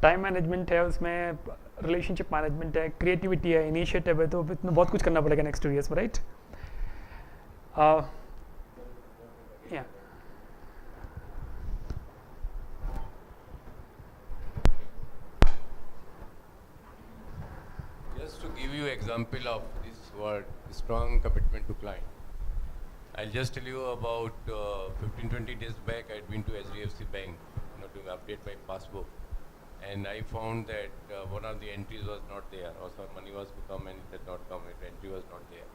टाइम मैनेजमेंट है उसमें, रिलेशनशिप मैनेजमेंट है, क्रिएटिविटी है, इनिशिएटिव है, तो इतना बहुत कुछ करना पड़ेगा नेक्स्ट 2 years में, राइट? या Just to give you example of this word, strong commitment to client. I'll just tell you about 15-20 days back I'd been to HDFC Bank, to update my passbook, and I found that one of the entries was not there, or some money was to come and it had not come, the entry was not there.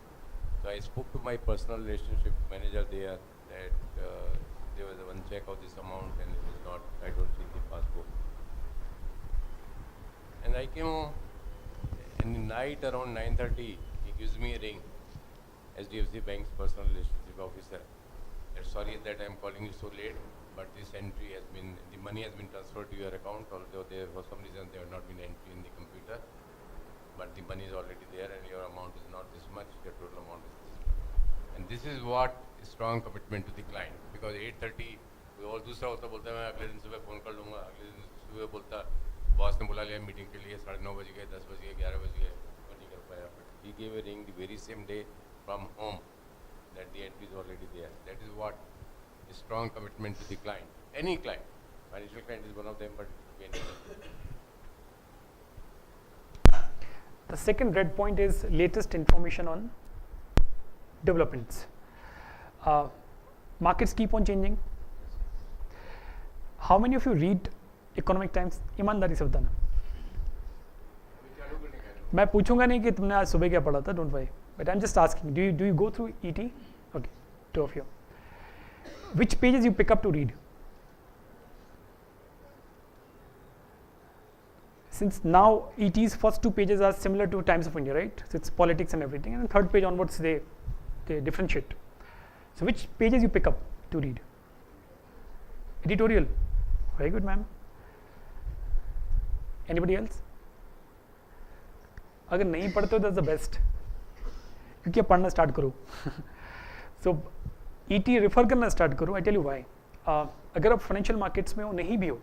So I spoke to my personal relationship manager there that there was one check of this amount and it is not, I don't see the passbook. And I came home, and in the night around 9:30, he gives me a ring, HDFC Bank's personal relationship officer. Sorry that I am calling you so late, but this entry has been, the money has been transferred to your account, although there for some reason there have not been entry in the computer. But the money is already there and your amount is not this much, your total amount is this much. And this is what is strong commitment to the client. Because 8:30, और दूसरा होता बोलता है मैं अगले दिन सुबह phone कर लूँगा, अगले दिन सुबह बोलता बॉस ने बुला लिया मीटिंग के लिए 9:30 बज गए, 10 बज गए, 11 बज गए, वो नहीं कर पाया. But he gave a ring the very same day from home that the entry is already there. That is what is strong commitment to the client. Any client, financial client is one of them, but any. The second red point is latest information on developments. Markets keep on changing. How many of you read Economic Times? ईमानदारी से बताना. मैं पूछूंगा नहीं कि तुमने आज सुबह क्या पढ़ा था, don't worry. But I'm just asking, do you go through ET? Okay, 2 of you. Which pages you pick up to read? Since now ET's first 2 pages are similar to Times of India, right? So it's politics and everything, and the third page onwards they differentiate. So which pages you pick up to read? Editorial. Very good, ma'am. Anybody else? अगर नहीं पढ़ते हो that's the best. क्योंकि अब पढ़ना start करो. So ET refer करना start करो. I tell you why. अगर आप फाइनेंशियल मार्केट्स में हो नहीं भी हो,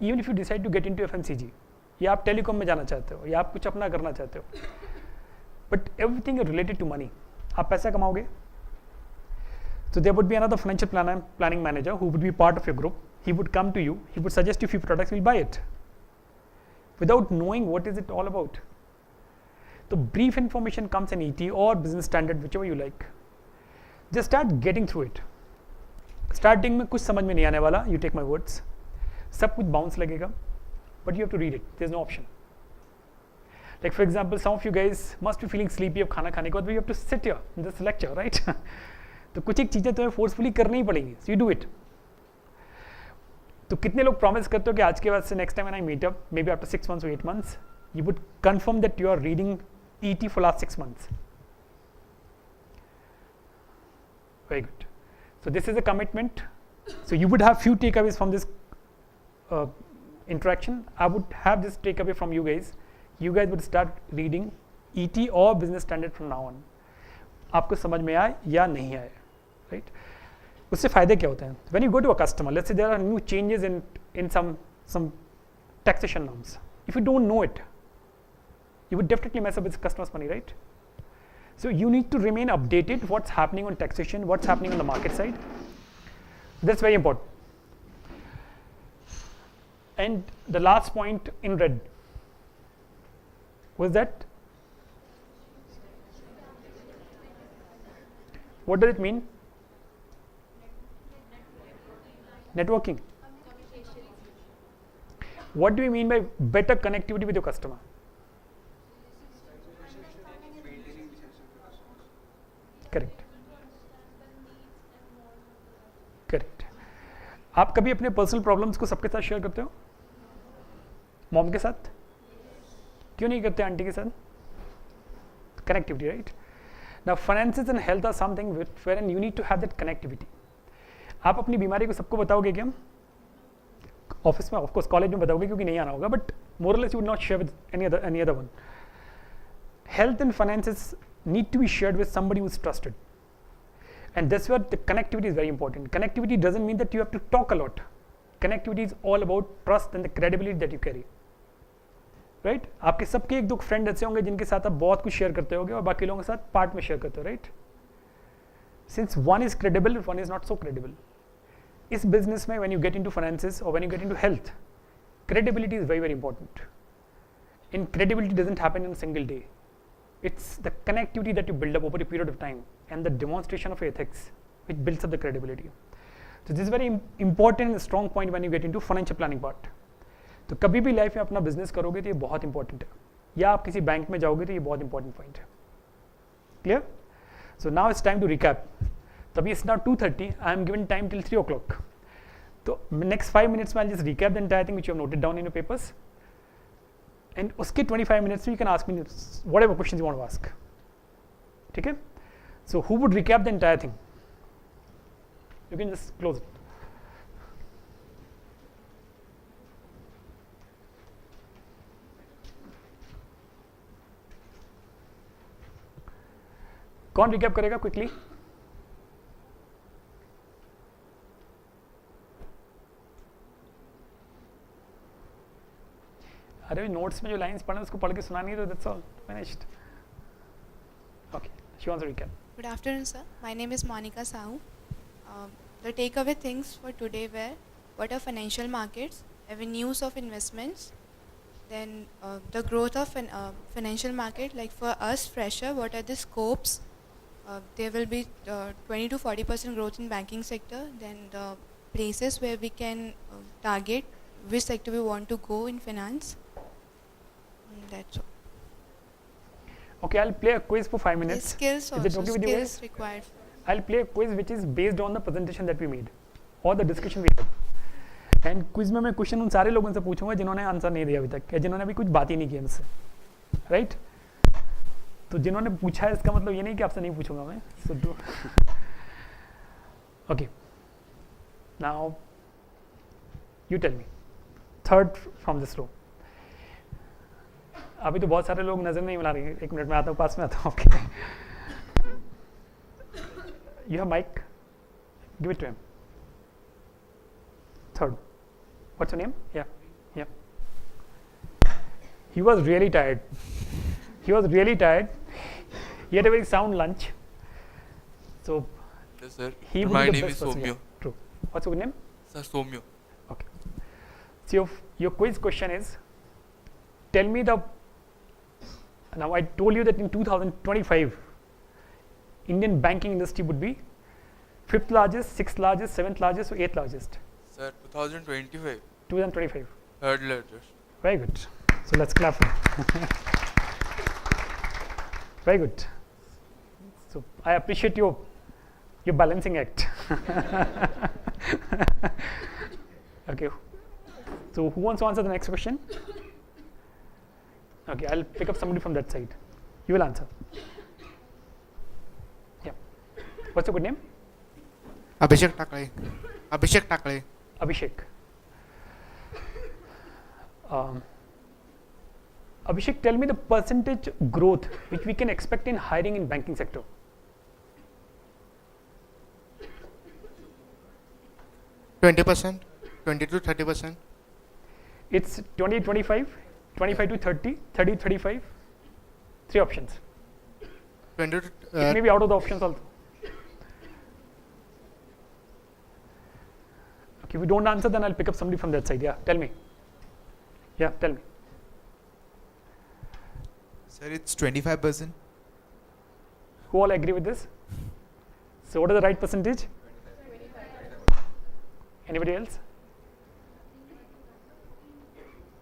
even if you decide to get into FMCG, या आप टेलीकॉम में जाना चाहते हो, या आप कुछ अपना करना चाहते हो, but everything is related to money. आप पैसा कमाओगे. So there would be another financial planning manager who would be part of your group. He would come to you. He would suggest you few products. You'll buy it without knowing what is it all about. The brief information comes in ET or business standard, whichever you like. Just start getting through it. Starting में कुछ समझ में नहीं आने वाला. You take my words. सब कुछ bounce लगेगा, but you have to read it. There's no option. Like for example, some of you guys must be feeling sleepy अब खाना खाने के बाद, but you have to sit here in this lecture, right? तो कुछ एक चीज़ें तुम्हें फोर्सफुली करनी ही पड़ेंगी. So you do it. तो कितने लोग प्रॉमिस करते हो कि आज के बाद से next time when I meet up, maybe after 6 months or 8 months, you would confirm that you are reading ET for last 6 months. Very good. So this is a commitment. So you would have few takeaways from this interaction. I would have this takeaway from you guys. You guys would start reading ET or business standard from now on. आपको समझ में आए या नहीं आए, right? उससे फ़ायदे क्या होते हैं? When you go to a customer, let's say there are new changes in some taxation norms. If you don't know it, you would definitely mess up with customers' money, right? So you need to remain updated what's happening on taxation, what's happening on the market side. That's very important. And the last point in red was that, what does it mean? Networking. What do you mean by better connectivity with your customer? Correct. Correct. आप कभी अपने personal problems को सबके साथ share करते हो? Mom के साथ? क्यों नहीं करते आंटी के साथ? Connectivity, right? Now finances and health are something wherein you need to have that connectivity. आप अपनी बीमारी को सबको बताओगे क्या? ऑफिस में, ऑफ कोर्स कॉलेज में बताओगे क्योंकि नहीं आना होगा, but more less you would not share with any other one. Health and finances need to be shared with somebody who is trusted. And that's where the connectivity is very important. Connectivity doesn't mean that you have to talk a lot. Connectivity is all about trust and the credibility that you carry. Right? आपके सबके एक दो friend ऐसे होंगे जिनके साथ आप बहुत कुछ शेयर करते होगे और बाकी लोगों के साथ पार्ट में शेयर करते हो, right? Since one is credible, one is not so credible. इस business में when you get into finances or when you get into health, credibility is very, very important. And credibility doesn't happen in a single day. It's the connectivity that you build up over a period of time and the demonstration of ethics which builds up the credibility. So this is very important and strong point when you get into financial planning part. तो कभी भी life में अपना business करोगे तो ये बहुत important है, या आप किसी बैंक में जाओगे तो ये बहुत इंपॉर्टेंट पॉइंट है. Clear? So now it's time to recap. तभी it's now 2:30. I am given time till 3 o'clock. तो नेक्स्ट 5 minutes में I just recap the entire thing which you have noted down in your papers. and उसके 25 minutes you can ask me whatever questions you want to ask. ठीक है? So who would recap the entire thing? You can just close it. कौन recap करेगा quickly? अरे notes में जो lines पढ़े उसको पढ़ के सुनानी है तो that's all finished. Okay, she wants to recap. Good afternoon, sir. My name is Monica Sahu. The takeaway things for today were what are financial markets, avenues of investments, then the growth of financial market. Like for us, fresher, what are the scopes? There will be 20 to 40% growth in banking sector. Then the places where we can target which sector we want to go in finance. That's all. Okay, I'll play a quiz for 5 minutes. The skills Is it also, okay with you skills guys? required. I'll play a quiz which is based on the presentation that we made or the discussion we had. And quiz में मैं question उन सारे लोगों से पूछूंगा जिन्होंने answer नहीं दिया अभी तक या जिन्होंने अभी कुछ बात ही नहीं की हमसे, राइट? तो जिन्होंने पूछा है इसका मतलब ये नहीं कि आपसे नहीं पूछूंगा मैं. So do. Okay. Now you tell me. Third from this row. अभी तो बहुत सारे लोग नजर नहीं मिला रहे हैं. एक मिनट में आता हूँ, पास में आता हूँ. Okay. You have mic. Give it to him. Third. What's your name? Yeah. He was really tired. He had a very sound lunch. So yes, sir. He would My be the name best is person. Somyo. Yeah, true. What's your name? Sir, Somyo. Okay. So your quiz question is, tell me the. Now I told you that in 2025, Indian banking industry would be 5th largest, 6th largest, 7th largest, or 8th largest. Sir, 2025. 2025. Third largest. Very good. So let's clap for him. Very good. So I appreciate your balancing act. Okay. So who wants to answer the next question? Okay, I'll pick up somebody from that side. You will answer. Yeah. What's your good name? Abhishek Takle. Abhishek Takle. Abhishek. Abhishek, tell me the percentage growth which we can expect in hiring in banking sector. %20, 20 to 30%. It's 20 to 25, 25 to 30, 30 to 35. 3 options. 20 to, it may be out of the options also. Okay, if you don't answer, then I'll pick up somebody from that side. Yeah, tell me. Yeah, tell me. Sir, it's 25%. Who all agree with this? So what is the right percentage? 25. Anybody else?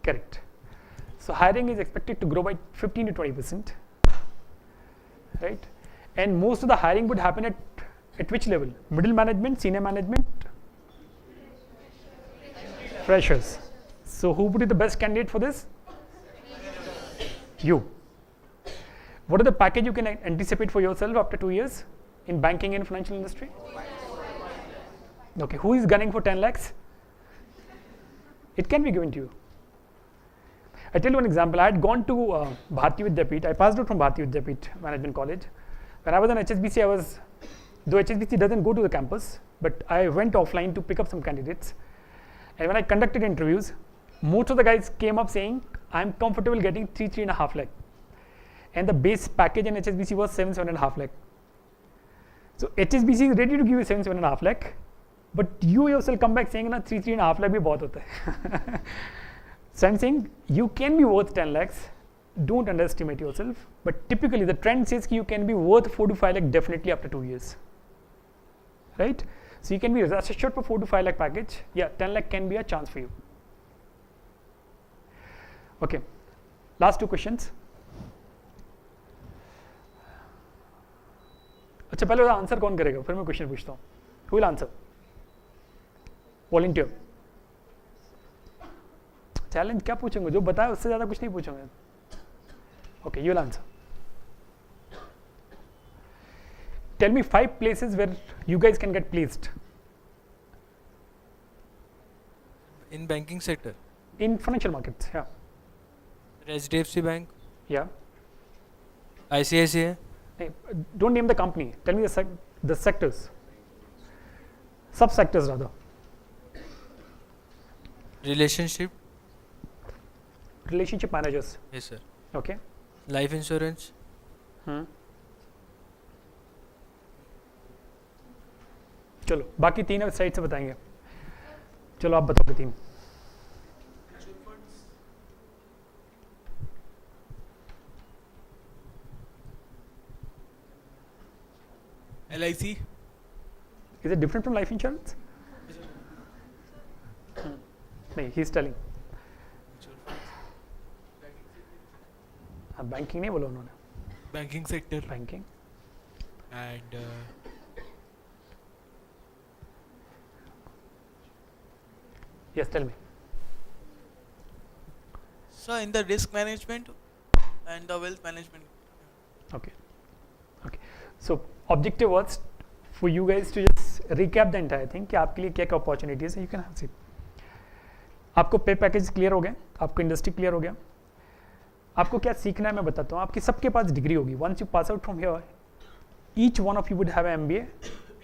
Correct. So hiring is expected to grow by 15 to 20%, right? And most of the hiring would happen at which level? Middle management, senior management, freshers. So who would be the best candidate for this? You. What is the package you can anticipate for yourself after 2 years in banking and financial industry? Okay, who is gunning for 10 lakhs? It can be given to you. I tell you one example. I had gone to Bharati Vidyapeeth. I passed out from Bharati Vidyapeeth Management College. When I was in HSBC, though HSBC doesn't go to the campus, but I went offline to pick up some candidates. And when I conducted interviews, most of the guys came up saying, I'm comfortable getting 3.5 lakh. And the base package in HSBC was 7.5 lakh. So HSBC is ready to give you 7.5 lakh, but you yourself come back saying, 3.5 lakh bhi bahut hota hai. So I'm saying you can be worth 10 lakhs. Don't underestimate yourself. But typically the trend says you can be worth 4 to 5 lakh definitely after 2 years. Right? So you can be assured for 4 to 5 lakh package. Yeah, 10 lakh can be a chance for you. Okay. Last 2 questions. अच्छा पहले answer कौन करेगा फिर मैं question पूछता हूँ. Who will answer? Volunteer. Challenge क्या पूछूंगा, जो बताया उससे ज़्यादा कुछ नहीं पूछूंगा. Okay, you'll answer. Tell me 5 places where you guys can get placed In banking sector, in financial markets. Yeah. HDFC Bank, Yeah. ICICI, Hey, don't name the company. Tell me the sectors. Sub-sectors rather. relationship, Relationship managers. yes sir, Okay. life insurance, चलो बाकी 3 side से बताएंगे. चलो आप बताओ 3. LIC. Is it different from life insurance? नहीं, he's telling. हाँ, banking नहीं बोला उन्होंने. Banking sector. Banking. And Yes, tell me. so in the risk management and the wealth management. Okay. Okay. So objective was for you guys to just recap the entire thing कि आपके लिए क्या क्या opportunities है. You can have it. आपको पे package clear हो गए, आपको इंडस्ट्री क्लियर हो गया. आपको क्या सीखना है मैं बताता हूँ. आपकी सबके पास डिग्री होगी. Once you pass out from here, each one of you would have an MBA,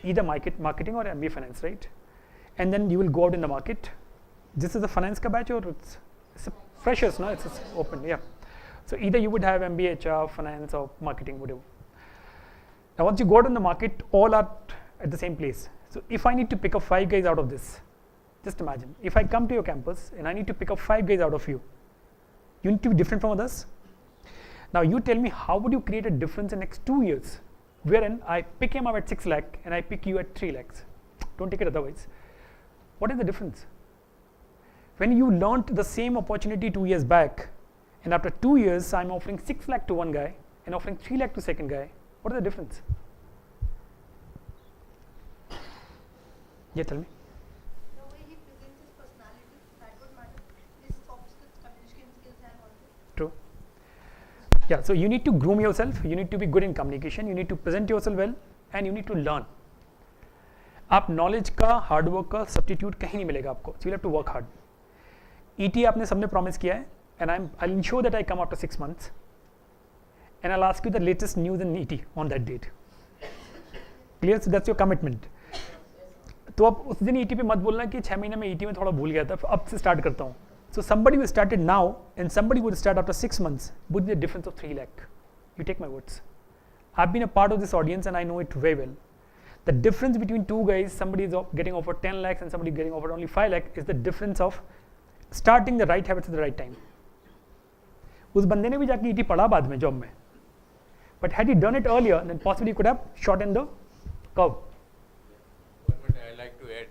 either marketing or MBA finance, right? And then you will go out in the market. This is a finance ka batch or it's a freshers, no? It's open, yeah. So either you would have MBA, HR, finance or marketing, whatever. Now once you go out in the market, all are at the same place. So if I need to pick up 5 guys out of this, just imagine, if I come to your campus and I need to pick up 5 guys out of you, you need to be different from others. Now you tell me, how would you create a difference in next 2 years, wherein I pick him up at 6 lakh and I pick you at 3 lakhs. Don't take it otherwise. What is the difference? When you learnt the same opportunity 2 years back, and after 2 years I'm offering 6 lakh to one guy and offering 3 lakh to second guy, what is the difference? Yeah, tell me. The way he presents his personality, that would matter. His soft skills, communication skills and all this. True. Yeah, so you need to groom yourself, you need to be good in communication, you need to present yourself well, and you need to learn. आप knowledge का, hard work का substitute कहीं नहीं मिलेगा आपको. So you have to work hard. ET आपने सबने promise किया है, and I'll ensure that I come after 6 months, and I'll ask you the latest news in ET on that date. Clear? So that's your commitment. तो अब उस दिन ET पे मत बोलना कि 6 महीने में ET में थोड़ा भूल गया था, अब से स्टार्ट करता हूँ. So somebody who started now and somebody who would start after 6 months would be a difference of 3 lakh. You take my words. I've been a part of this audience and I know it very well. The difference between 2 guys, somebody is getting offered 10 lakhs and somebody getting offered only 5 lakh, is the difference of starting the right habits at the right time. उस बंदे ने भी जाके ET पढ़ा बाद में job में. But had he done it earlier, then possibly he could have shortened the curve. But I like to add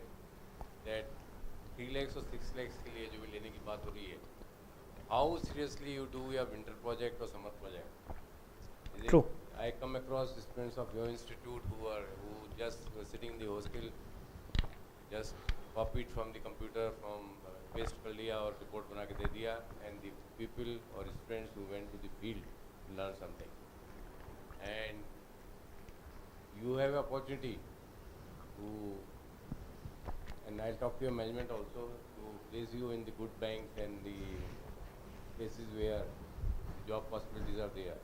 that 3 lakhs or 6 lakhs के लिए जो भी लेने की बात हो रही है, how seriously you do your winter project or summer project? True. I come across students of your institute who just were sitting in the hostel, just copied from the computer, from paste कर लिया और report बना के दे दिया, and the people or students who went to the field to learn something. And you have opportunity to, and I'll talk to your management also, to place you in the good banks and the places where job possibilities are there.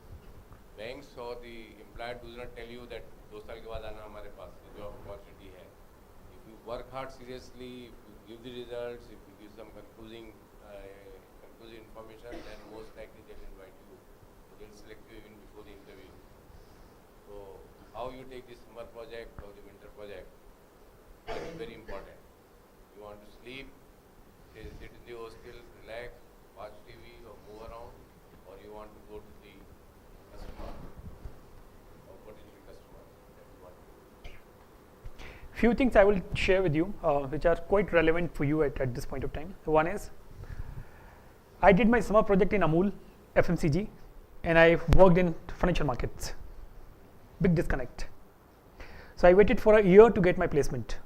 Banks or the employer do not tell you that 2 साल के बाद आना हमारे पास job opportunity है. If you work hard seriously, if you give the results, if you give some conclusive information, then most likely they will invite you. They will select you even before the interview. So how you take this summer project or the winter project, that is very important. You want to sleep, sit in the hostel, relax, watch TV or move around, or you want to go to the customer or potential customer that you want to do. Few things I will share with you which are quite relevant for you at this point of time. One is, I did my summer project in Amul, FMCG, and I worked in financial markets. Big disconnect. So I waited for a year to get my placement.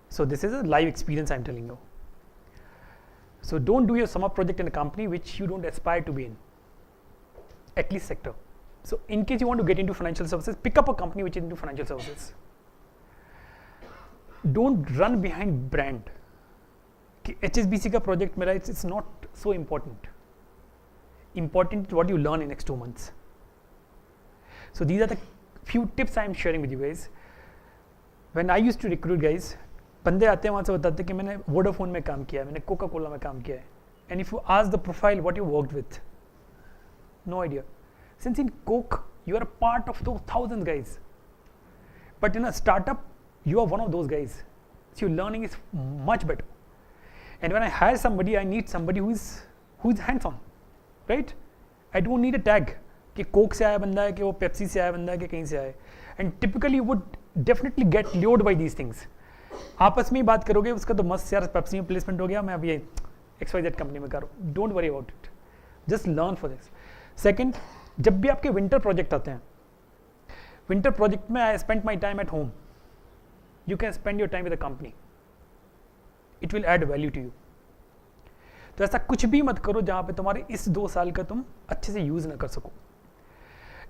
So this is a live experience I'm telling you. So don't do your summer project in a company which you don't aspire to be in, at least sector. So in case you want to get into financial services, pick up a company which is into financial services. Don't run behind brand. कि HSBC का project मेरा, it's not so important. Important is what you learn in next 2 months. So these are the few tips I am sharing with you guys. When I used to recruit guys, बंदे आते हैं वहाँ से बताते हैं कि मैंने वोडाफोन में काम किया है, मैंने कोका कोला में काम किया है. And if you ask the profile what you worked with, no idea. Since in Coke, you are a part of those thousands guys. But in a startup, you are one of those guys. So your learning is much better. And when I hire somebody, I need somebody who is hands-on, right? I don't need a tag कि Coke से आया बंदा है, कि वो Pepsi से आया बंदा है, कि कहीं से आया है. And typically you would definitely get lured by these things. आपस में ही बात करोगे, उसका तो मस्त यार Pepsi में प्लेसमेंट हो गया, मैं अभी XYZ कंपनी में कर रहा हूँ. Don't worry about it. Just learn for this. Second, जब भी आपके विंटर प्रोजेक्ट आते हैं, विंटर प्रोजेक्ट में I spend my time at home. You can spend your time with the company. It will add value to you. तो ऐसा कुछ भी मत करो जहाँ पे तुम्हारे इस 2 साल का तुम अच्छे से यूज़ ना कर सको.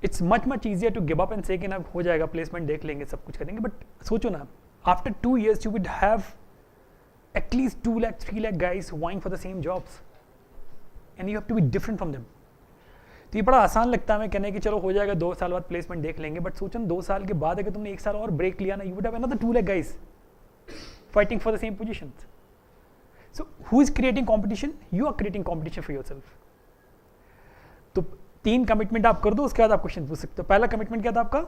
It's much easier to give up and say कि ना हो जाएगा, प्लेसमेंट देख लेंगे, सब कुछ करेंगे. बट सोचो ना, after 2 years you would have at least 2 lakh 3 lakh guys vying for the same jobs and you have to be different from them. तो ये बड़ा आसान लगता है हमें कहने कि चलो हो जाएगा, 2 साल बाद प्लेसमेंट देख लेंगे. बट सोचो 2 साल के बाद अगर तुमने 1 साल और ब्रेक लिया ना, you would have another 2 lakh guys fighting for the same positions. So who is creating competition? You are creating competition for yourself. तो 3 कमिटमेंट आप कर दो, उसके बाद आप क्वेश्चन पूछ सकते हो. पहला कमिटमेंट क्या था आपका?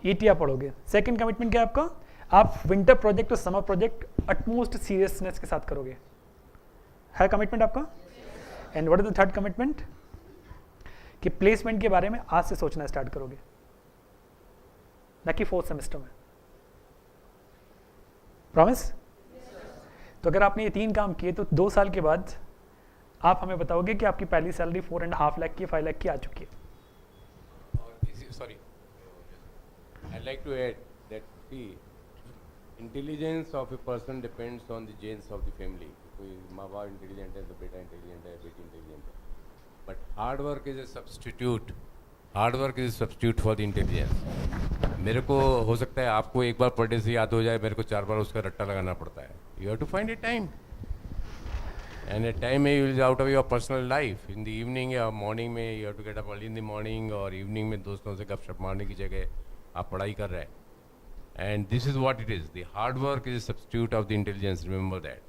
ET आप पढ़ोगे. सेकंड कमिटमेंट क्या है आपका? आप विंटर प्रोजेक्ट और समर प्रोजेक्ट अटमोस्ट सीरियसनेस के साथ करोगे. है कमिटमेंट आपका? And what is the third commitment? कि प्लेसमेंट के बारे में आज से सोचना स्टार्ट करोगे, ना कि 4th सेमेस्टर में. प्रॉमिस? तो अगर आपने ये 3 काम किए तो 2 साल के बाद आप हमें बताओगे कि आपकी पहली सैलरी 4.5 लाख की, 5 लाख की आ चुकी है. Sorry, I'd like to add that the intelligence of a person depends on the genes of the family. कोई माँ बाप इंटेलिजेंट है तो बेटा इंटेलिजेंट है, बेटी इंटेलिजेंट है. But hard work is a substitute. Hard work is a substitute for the intelligence. मेरे को हो सकता है आपको एक बार पढ़ने से याद हो जाए, मेरे को 4 बार उसका रट्टा लगाना पड़ता है. You have to find a time. And a time may use out of your personal life. In the evening या morning में you have to get up early in the morning, और evening में दोस्तों से गपशप मारने की जगह आप पढ़ाई कर रहे हैं. And this is what it is. The hard work is a substitute of the intelligence. Remember that.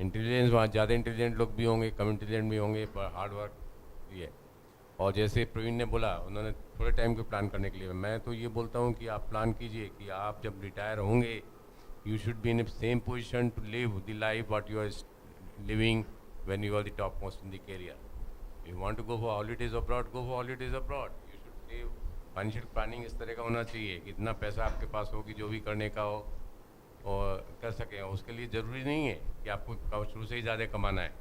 Intelligence वहाँ ज़्यादा intelligent लोग भी होंगे, कम intelligent भी होंगे, पर hard work भी है. और जैसे प्रवीण ने बोला, उन्होंने थोड़े टाइम को प्लान करने के लिए, मैं तो ये बोलता हूँ कि आप प्लान कीजिए कि आप जब रिटायर होंगे, you should be in the same position to live the life what you are living when you are the topmost in the career. If you want to go for holidays abroad, go for holidays abroad. You should save. Financial planning इस तरह का होना चाहिए कि इतना पैसा आपके पास हो कि जो भी करने का हो और कर सकें. उसके लिए ज़रूरी नहीं है कि आपको शुरू से ही ज़्यादा कमाना है.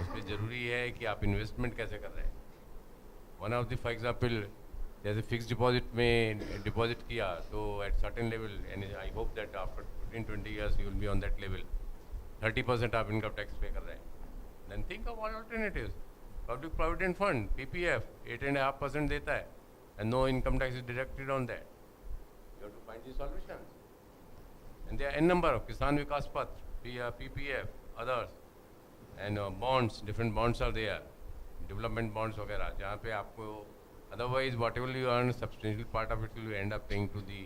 उसमें ज़रूरी है कि आप इन्वेस्टमेंट कैसे कर रहे हैं. One of the for example जैसे फिक्स डिपॉजिट में डिपॉजिट किया तो at certain level, and I hope that after 15-20 years you will be on that level. 30% आप इनकम टैक्स पे कर रहे हैं. Then think of all alternatives. Public Provident Fund, PPF, 8.5% देता है, and no income tax is deducted on that. You have to find the solutions. And there are n number of Kisan Vikas Patra, PPF, others, and bonds. Different bonds are there, development bonds वगैरह, जहाँ पे आपको otherwise whatever you earn, substantial part of it will end up paying to the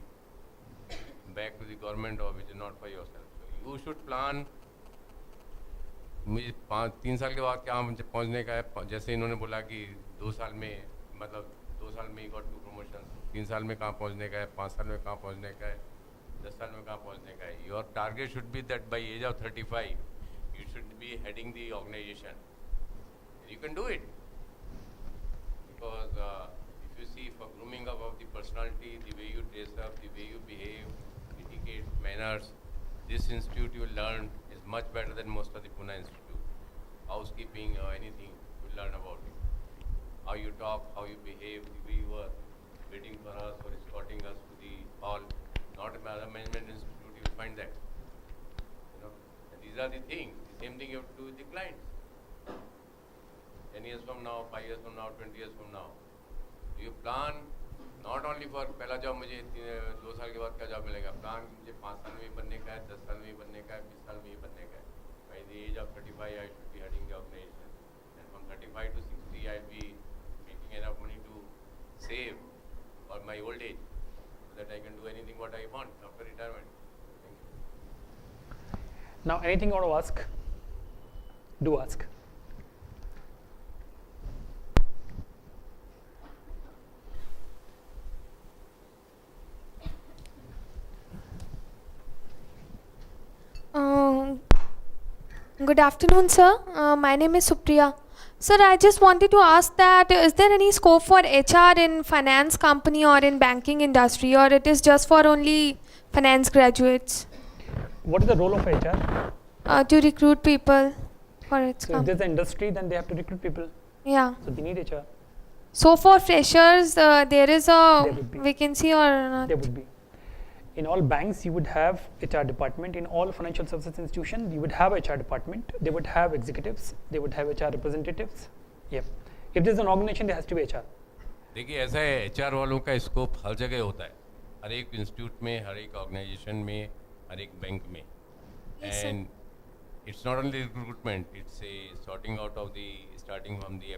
back to the government, or which is not for yourself. So you should plan. मुझे 3 साल के बाद क्या पहुंचने का है. जैसे इन्होंने बोला कि 2 साल में, मतलब 2 साल में ही गॉट 2 promotions, 3 साल में कहाँ पहुंचने का है, 5 साल में कहाँ पहुंचने का है, 10 साल में कहाँ पहुंचने का है. Your target should be that by age of 35 you should be heading the organisation. You can do it because if you see for grooming up of the personality, the way you dress up, the way you behave, etiquette, manners, this institute you learn is much better than most of the Pune institute. Housekeeping or anything you learn about it. How you talk, how you behave, the way you are waiting for us or escorting us to the hall. Not in other management institute you will find that. You know, and these are the things. Same thing you have to do with the clients. 10 years from now, 5 years from now, 20 years from now. You plan not only for पहला job मुझे 2 साल के बाद क्या job मिलेगा, plan मुझे 5 साल में बनने का है, 10 साल में बनने का है, 20 साल में बनने का है. By the age of 35, I should be heading the organization, and from 35 to 60, I'll be making enough money to save for my old age, so that I can do anything what I want after retirement. Thank you. Now, anything you want to ask? Do ask. Good afternoon, sir. My name is Supriya. Sir, I just wanted to ask that is there any scope for HR in finance company or in banking industry, or it is just for only finance graduates What is the role of HR? to recruit people for its So, if company? there's an industry, then they have to recruit people. Yeah. So, they need HR. So for freshers, there is a There would be. vacancy or not? There would be. In all banks, you would have HR department. In all financial services institutions, you would have HR department. They would have executives. They would have HR representatives. Yep. If there's an organization, there has to be HR. देखिए ऐसा है, HR वालों का scope हर जगह होता है, हर एक institute में, हर एक ऑर्गेनाइजेशन में, हर एक बैंक में. Yes, sir. And it's not only recruitment, it's a sorting out of the, starting from the,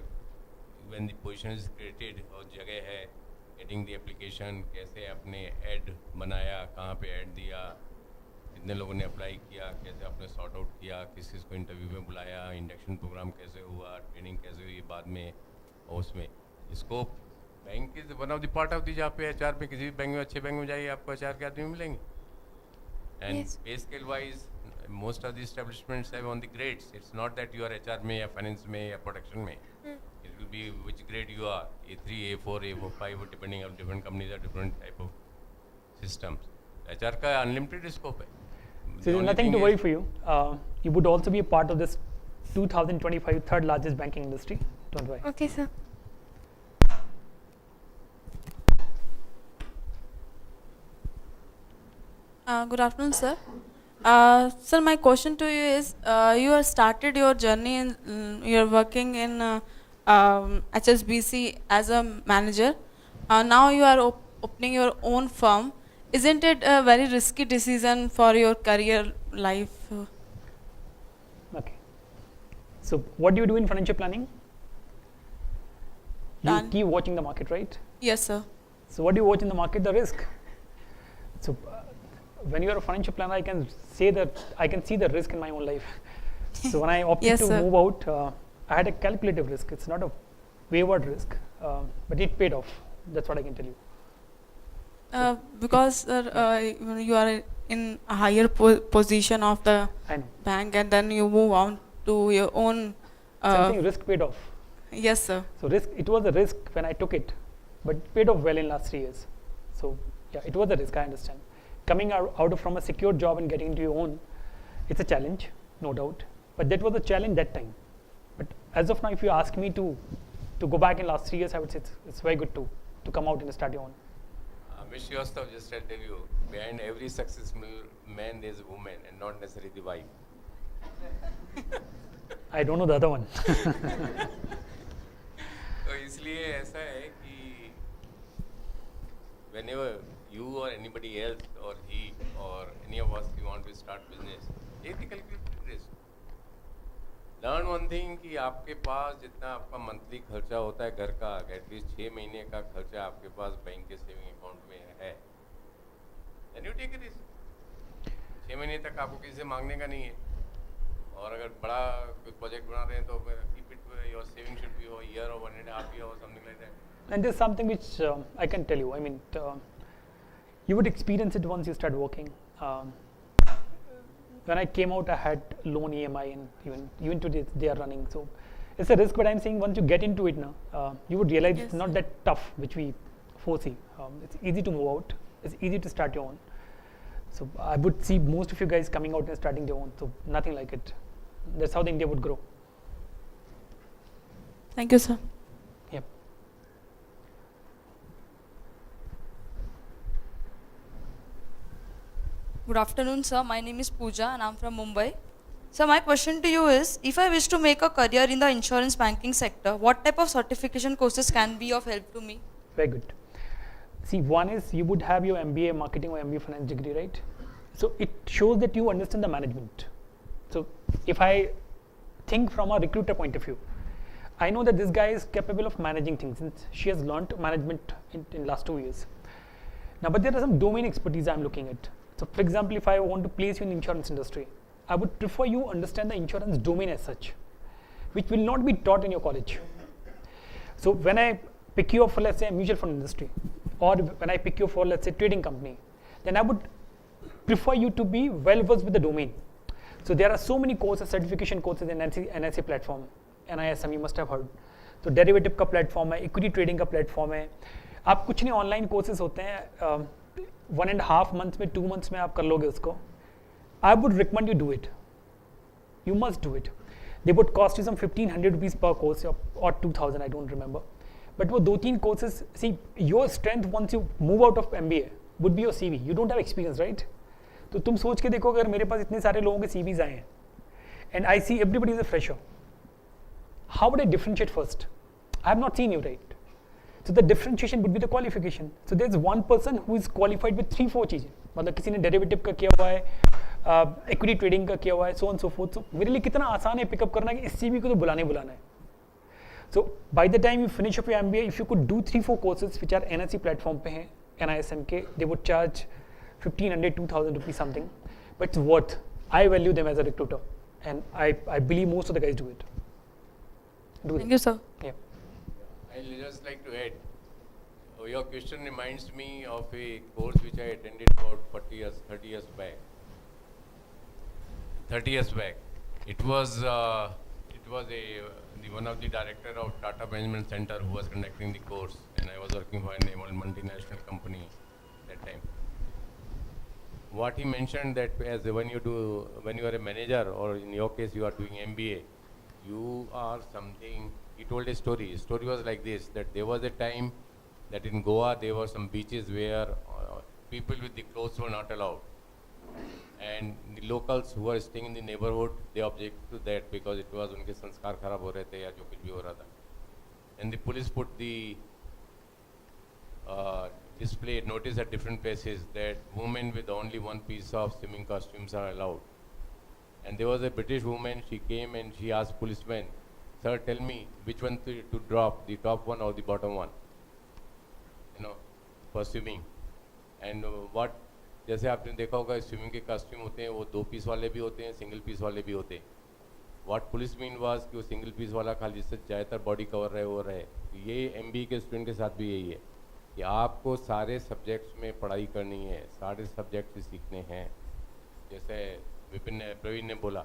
when the position is created और जगह है, getting the application, कैसे आपने ऐड बनाया, कहाँ पे ऐड दिया, कितने लोगों ने अप्लाई किया, कैसे आपने सॉर्ट आउट किया, किस किस को इंटरव्यू में बुलाया, इंडक्शन प्रोग्राम कैसे हुआ, ट्रेनिंग कैसे हुई बाद में, और उसमें scope. Bank is one of the part of the, जहाँ पे HR पे किसी भी बैंक में, अच्छे बैंक में जाइए, आपको HR के आदमी मिलेंगे. And pay scale wise most of the establishments have on the grades. It's not that you are HR में या फाइनेंस में या प्रोडक्शन में. It will be which grade you are, A3, A4, A4, 5, depending on different companies or different type of systems. HR का unlimited scope है. So, there's nothing to worry for you. You would also be a part of this 2025 third largest banking industry. Don't worry. Okay, sir. Good afternoon, sir. Sir, my question to you is, you have started your journey in, you're working in HSBC as a manager. Now you are opening your own firm. Isn't it a very risky decision for your career life? Okay. So, what do you do in financial planning? You keep watching the market, right? Yes, sir. So, what do you watch in the market? The risk. So, when you are a financial planner, I can say that I can see the risk in my own life. So, when I opted Yes, to sir. move out, I had a calculative risk. It's not a wayward risk, but it paid off. That's what I can tell you. Because you are in a higher position of the I know. bank, and then you move on to your own. Something risk paid off. Yes, sir. So risk, it was a risk when I took it, but it paid off well in last 3 years. So yeah, it was a risk. I understand. Coming out from a secure job and getting into your own, it's a challenge, no doubt. But that was a challenge that time. But as of now, if you ask me to go back in last 3 years, I would say it's very good to come out and start your own. Mr. Srivastava, just I tell you, behind every successful man there is a woman and not necessarily the wife. I don't know the other one. तो इसलिए ऐसा है कि whenever you or anybody else or he or any of us who want to start business, take the calculated risk. Learn one thing कि आपके पास जितना आपका monthly खर्चा होता है घर का, एटलीस्ट 6 महीने का खर्चा आपके पास बैंक के सेविंग अकाउंट में है, then you take a risk. 6 महीने तक आपको किसी से मांगने का नहीं है, और अगर बड़ा कोई प्रोजेक्ट बना रहे हैं तो keep it, your saving should be a year or 1.5 years or something like that. And there's something which I can tell you. I mean, you would experience it once you start working. When I came out, I had loan EMI, and even today they are running. So it's a risk, but I'm saying once you get into it now, you would realize it's not that tough, which we foresee. It's easy to move out. It's easy to start your own. So I would see most of you guys coming out and starting their own. So nothing like it. That's how the India would grow. Thank you, sir. Yep. Good afternoon, sir. My name is Pooja and I'm from Mumbai. So my question to you is, if I wish to make a career in the insurance banking sector, what type of certification courses can be of help to me? Very good. See, one is you would have your MBA marketing or MBA finance degree, right? So it shows that you understand the management. So if I think from a recruiter point of view, I know that this guy is capable of managing things, and she has learned management in last 2 years. Now, but there are some domain expertise I'm looking at. So for example, if I want to place you in the insurance industry, I would prefer you understand the insurance domain as such, which will not be taught in your college. So when I pick you up for, let's say, a mutual fund industry, or when I pick you for, let's say, trading company, then I would prefer you to be well versed with the domain. So there are so many courses, certification courses in NSA platform, NISM you must have heard. So derivative का platform है, equity trading का platform है. आप कुछ नहीं online courses होते हैं, 1.5 months में 2 months में आप कर लोगे उसको. I would recommend you do it. You must do it. They would cost you some 1,500 rupees per course or 2,000, I don't remember. But वो 2-3 courses, see, your strength once you move out of MBA would be your CV. You don't have experience, right? तो तुम सोच के देखो अगर मेरे पास इतने सारे लोगों के CVs आए हैं, and I see everybody is a fresher. How would I differentiate first? I have not seen you, right? So the differentiation would be the qualification. So there's one person who is qualified with 3-4 चीज़ें. मतलब किसी ने derivative का किया हुआ है, equity trading का किया हुआ है, so on so forth. So मेरे लिए कितना आसान है पिकअप करना कि इस CV को तो बुलाना है. So by the time you finish up your MBA, if you could do 3-4 courses which are NSE platform पे हैं, NISM के, they would charge 1,500-2,000 rupees something, but it's worth. I value them as a recruiter, and I believe most of the guys do it. Thank you, sir. Yeah. I'll just like to add, your question reminds me of a course which I attended about 30 years back. 30 years back. It was one of the director of Tata Management Center who was conducting the course, and I was working for a multinational company that time. What he mentioned that as when you are a manager, or in your case you are doing MBA, you are something. He told a story. His story was like this: that there was a time that in Goa there were some beaches where people with the clothes were not allowed, and the locals who were staying in the neighborhood, they objected to that because it was उनके संस्कार खराब हो रहे थे या जो कुछ भी हो रहा था. And the police put the display notice at different places that women with only one piece of swimming costumes are allowed. And there was a British woman, she came and she asked policemen, "Sir, tell me which one to drop, the top one or the bottom one, for swimming." And what, जैसे आपने देखा होगा swimming के costume होते हैं वो 2 piece वाले भी होते हैं, सिंगल पीस वाले भी होते हैं. What police mean was कि वो सिंगल पीस वाला खाली जिससे ज़्यादातर बॉडी कवर रहे वो रहे. ये MBA के स्टूडेंट के साथ भी यही है कि आपको सारे सब्जेक्ट्स में पढ़ाई करनी है, सारे सब्जेक्ट्स सीखने हैं, जैसे प्रवीण ने बोला.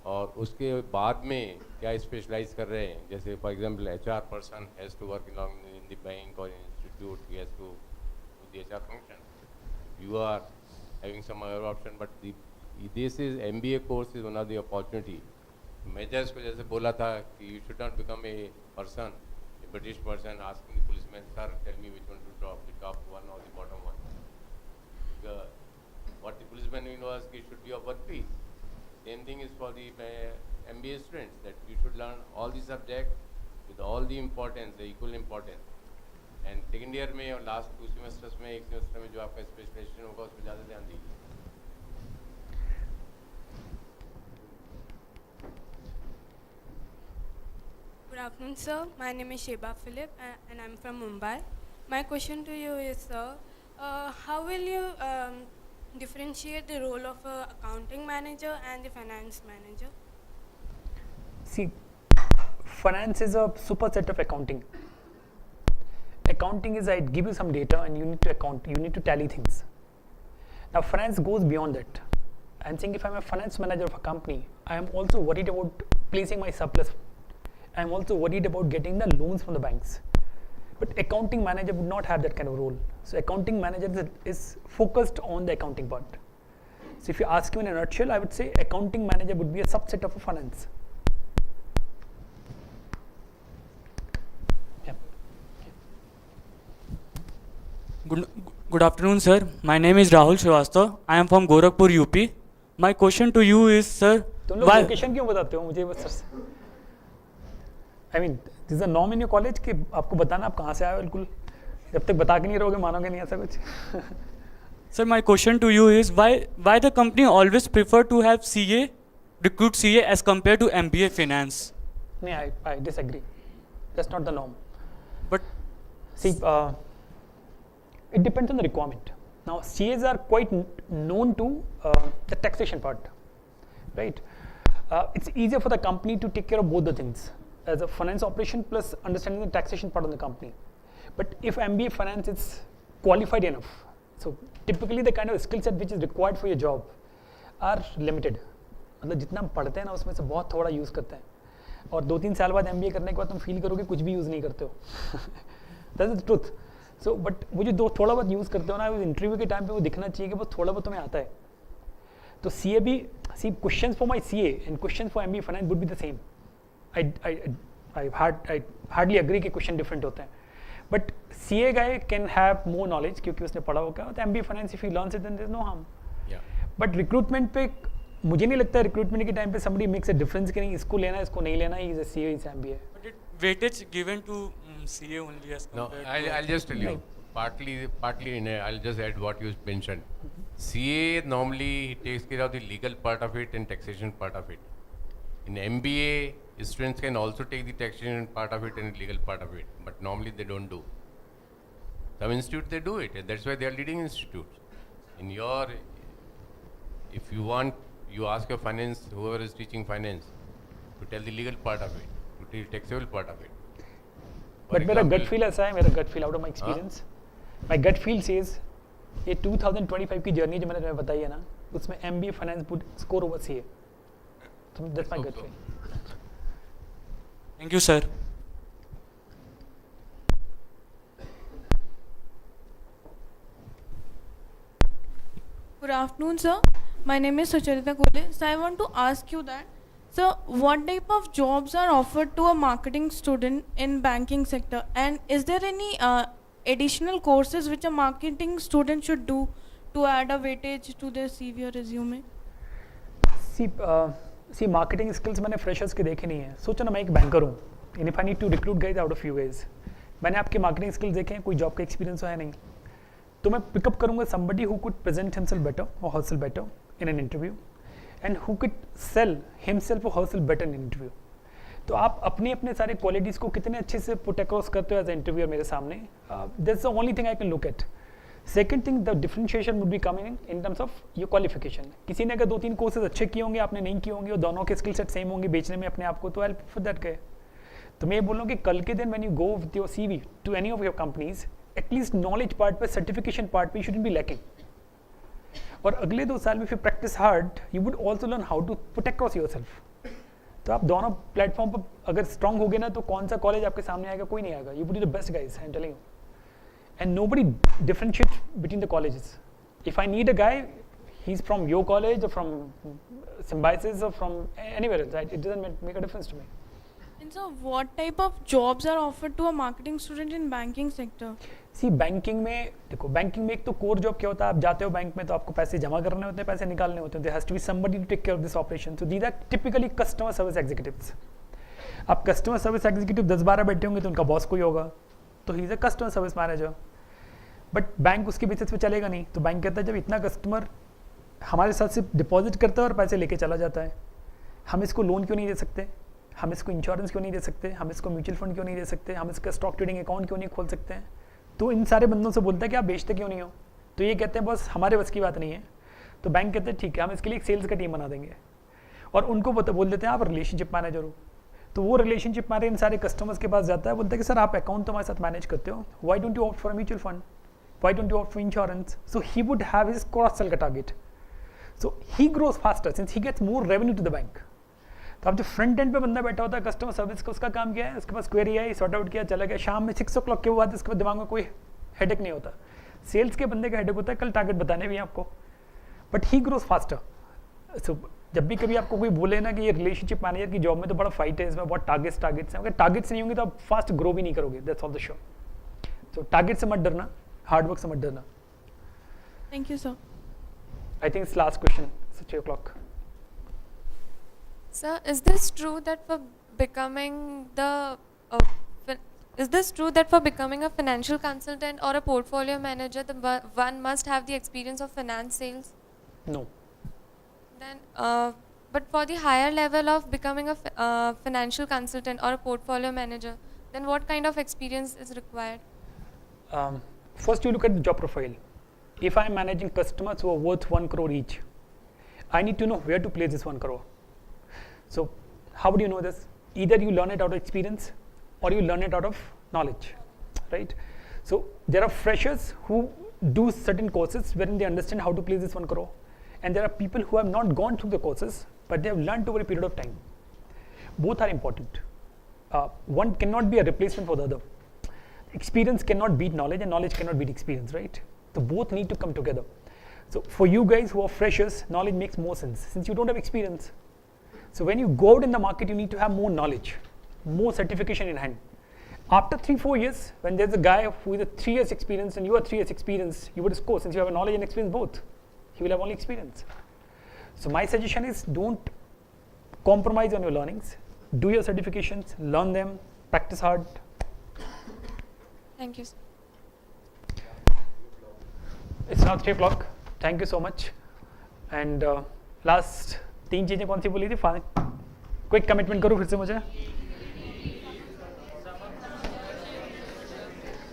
और उसके बाद में क्या स्पेशलाइज कर रहे हैं, जैसे for example HR person has to work in the bank और institute, he has to do the HR function. You are having some other option, but this is MBA course is one of the opportunity. मैं just को जैसे बोला था कि you should not become a person, a British person asking the policeman, "Sir, tell me which one to drop, the top one or the bottom one." What the policeman mean was कि it should be of one piece. Same thing is for the MBA students, that you should learn all the subjects with all the importance, the equal importance. And second year में और last 2 semesters में, एक semester में जो आपका specialization होगा उसमें ज़्यादा ध्यान दीजिए. Good afternoon, sir. My name is Sheba Philip, and I'm from Mumbai. My question to you is, sir, how will you differentiate the role of an accounting manager and the finance manager? See, finance is a superset of accounting. Accounting is I give you some data and you need to account, you need to tally things. Now finance goes beyond that. I'm saying if I'm a finance manager of a company, I am also worried about placing my surplus. I'm also worried about getting the loans from the banks. But accounting manager would not have that kind of role. So accounting manager is focused on the accounting part. So if you ask me in a nutshell, I would say accounting manager would be a subset of a finance. Good afternoon, sir. My name is Rahul Srivastava. I am from Gorakhpur, UP. My question to you is, sir, तुम लोग Why- location क्यों बताते हो मुझे बस? I mean this a norm in your college कि आपको बताना आप कहाँ से आए हो, बिल्कुल जब तक बता के नहीं रहोगे मानोगे नहीं, ऐसा कुछ? Sir, my question to you is why the company always prefer to have CA, recruit CA as compared to MBA finance? नहीं, I disagree. That's not the norm. But See, it depends on the requirement. Now, CAs are quite known to the taxation part, right? It's easier for the company to take care of both the things as a finance operation plus understanding the taxation part of the company. But if MBA finance is qualified enough, so typically the kind of skill set which is required for your job are limited. मतलब जितना हम पढ़ते हैं ना उसमें से बहुत थोड़ा यूज़ करते हैं, और 2-3 साल बाद MBA करने के बाद तुम फील करोगे कुछ भी यूज़ नहीं करते हो. That's the truth. So, but वो जो थोड़ा बहुत यूज़ करते हो ना, इंटरव्यू के टाइम पे वो दिखना चाहिए कि वो थोड़ा बहुत तुम्हें आता है. तो CA भी, see questions for my CA and questions for MBA finance would be the same. I hardly agree कि question different होते हैं. But CA guy can have more knowledge क्योंकि उसने पढ़ा होगा. तो MBA finance if he learns it then there's no harm. Yeah. But recruitment पे मुझे नहीं लगता recruitment के टाइम पे somebody makes a difference कि नहीं इसको लेना है इसको नहीं लेना है, he is a CA, he is MBA. but it weightage given to CA only as No, compared to I'll just tell you. Partly I'll just add what you mentioned. CA normally takes care of the legal part of it and taxation part of it. In MBA, students can also take the taxation part of it and legal part of it, but normally they don't do. Some institutes they do it, and that's why they are leading institutes. If you want, you ask your finance, whoever is teaching finance, to tell the legal part of it, to tell the taxable part of it. But मेरा gut feel ऐसा है, मेरा gut feel out of my experience, my gut feel says ये 2025 की journey जो मैंने तुम्हें बताई है ना, उसमें MBA finance would score over CA. So that's my gut feel. Thank you, sir. Good afternoon, sir. My name is Sucharita Kole. So I want to ask you that, sir, what type of jobs are offered to a marketing student in banking sector, and is there any additional courses which a marketing student should do to add a weightage to their CV or resume? See, marketing skills मैंने freshers के देखे नहीं है. सोचो ना मैं एक banker हूँ, and if I need to recruit guys out of few ways, मैंने आपके marketing skills देखे हैं, कोई job का experience है नहीं, तो मैं pick up करूँगा somebody who could present himself better or herself better in an interview, and who could sell himself or herself better in an interview. तो आप अपने सारे qualities को कितने अच्छे से put across करते हो as an interviewer मेरे सामने, that's the only thing I can look at. Second thing, the differentiation would be coming in terms of your qualification. किसी ने अगर 2-3 कोर्सेज अच्छे किए होंगे, आपने नहीं किए होंगे, और दोनों के स्किल सेट सेम होंगे बेचने में अपने आप को, तो आई फॉर दैट गए. तो मैं ये बोल रहा हूँ कि कल के दिन when you go with your CV to any of your companies, at least knowledge part पे, सर्टिफिकेशन पार्ट पे यू शुडंट बी लैकिंग. और अगले 2 साल में if you practice hard, you would also learn how to put across yourself. तो आप दोनों platform पर अगर स्ट्रांग होगे ना, तो कौन सा कॉलेज आपके सामने आएगा? कोई नहीं आएगा. You would be the best guys, I am telling you. And nobody differentiates between the colleges. If I need a guy, he's from your college or from Symbiosis or from anywhere else. It doesn't make a difference to me. And so what type of jobs are offered to a marketing student in banking sector? See, banking में देखो, banking में एक तो core job क्या होता है, आप जाते हो बैंक में तो आपको पैसे जमा करने होते हैं, पैसे निकालने होते हैं. There has to be somebody to take care of this operation. So these are typically customer service executives. आप customer service executive 10-12 बैठे होंगे तो उनका बॉस कोई होगा, तो he is a customer service manager. But bank उसके बेसिस पे चलेगा नहीं. तो बैंक कहता है जब इतना कस्टमर हमारे साथ सिर्फ डिपॉजिट करता है और पैसे लेके चला जाता है, हम इसको लोन क्यों नहीं दे सकते, हम इसको इंश्योरेंस क्यों नहीं दे सकते, हम इसको म्यूचुअल फंड क्यों नहीं दे सकते, हम इसका स्टॉक ट्रेडिंग अकाउंट क्यों नहीं खोल सकते हैं. तो इन सारे बंदों से बोलता है कि आप बेचते क्यों नहीं हो. तो ये कहते हैं बस हमारे बस की बात नहीं है. तो बैंक कहते हैं ठीक है, हम इसके लिए एक सेल्स का टीम बना देंगे, और उनको बोल देते हैं आप रिलेशनशिप मैनेजर हो. तो वो रिलेशनशिप मैनेजर इन सारे कस्टमर्स के पास जाता है, बोलता है कि सर आप अकाउंट तो हमारे साथ मैनेज करते हो, why don't you opt for a mutual fund, why don't you opt for insurance. So he would have his cross sell का target. So he grows faster since he gets more revenue to the bank. तो अब जो front end पे बंदा बैठा होता है customer service का, उसका काम क्या है, उसके पास क्वेरी आई, सॉर्ट आउट किया, चला गया. शाम में 6 o'clock के बाद उसके बाद दिमाग में कोई हेडेक नहीं होता. सेल्स के बंदे का हेडेक होता है कल टारगेट बताने भी आपको, बट ही ग्रोज फास्टर. सो जब भी कभी आपको कोई बोले ना कि ये रिलेशनशिप मैनेजर की जॉब में तो बड़ा फाइट है, इसमें बहुत टारगेट्स हैं, अगर टारगेट्स नहीं होंगे तो आप फास्ट ग्रो भी नहीं करोगे. That's all the show. So target से मत डरना, हार्ड वर्क से मत डरना. Thank you, sir. I think it's last question. 6 o'clock. Sir, is this true that for becoming a financial consultant or a portfolio manager, one must have the experience of finance sales? No. Then, but for the higher level of becoming a financial consultant or a portfolio manager, then what kind of experience is required? First, you look at the job profile. If I am managing customers who are worth 1 crore each, I need to know where to place this 1 crore. So, how would you know this? Either you learn it out of experience or you learn it out of knowledge, right? So, there are freshers who do certain courses wherein they understand how to place this 1 crore. And there are people who have not gone through the courses, but they have learned over a period of time. Both are important. One cannot be a replacement for the other. Experience cannot beat knowledge and knowledge cannot beat experience, right? So both need to come together. So for you guys who are freshers, knowledge makes more sense since you don't have experience. So when you go out in the market, you need to have more knowledge, more certification in hand. After 3-4 years, when there's a guy who is a 3 years experience and you are 3 years experience, you would score since you have a knowledge and experience both. He will have only experience. So my suggestion is don't compromise on your learnings. Do your certifications, learn them, practice hard. Thank you, sir. It's now 3 o'clock. Thank you so much. And last 3 चीजें कौन सी बोली थी? Quick commitment करो फिर से मुझे.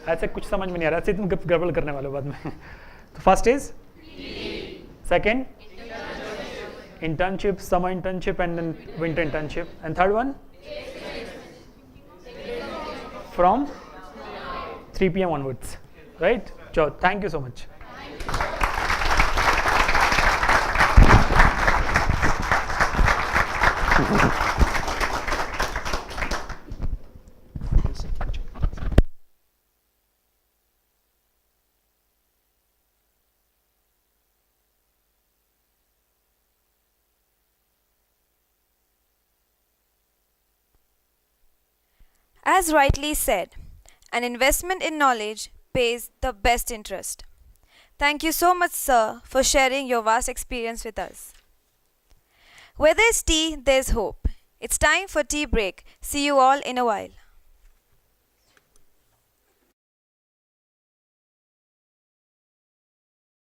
ऐसे कुछ समझ में नहीं आ रहा, ऐसे तुम गड़बड़ करने वाले हो बाद में. तो first is second internship, summer internship and then winter internship, and third one from 3 p.m. onwards, right? Sure. Thank you so much. As rightly said, an investment in knowledge pays the best interest. Thank you so much, sir, for sharing your vast experience with us. Where there's tea, there's hope. It's time for tea break. See you all in a while.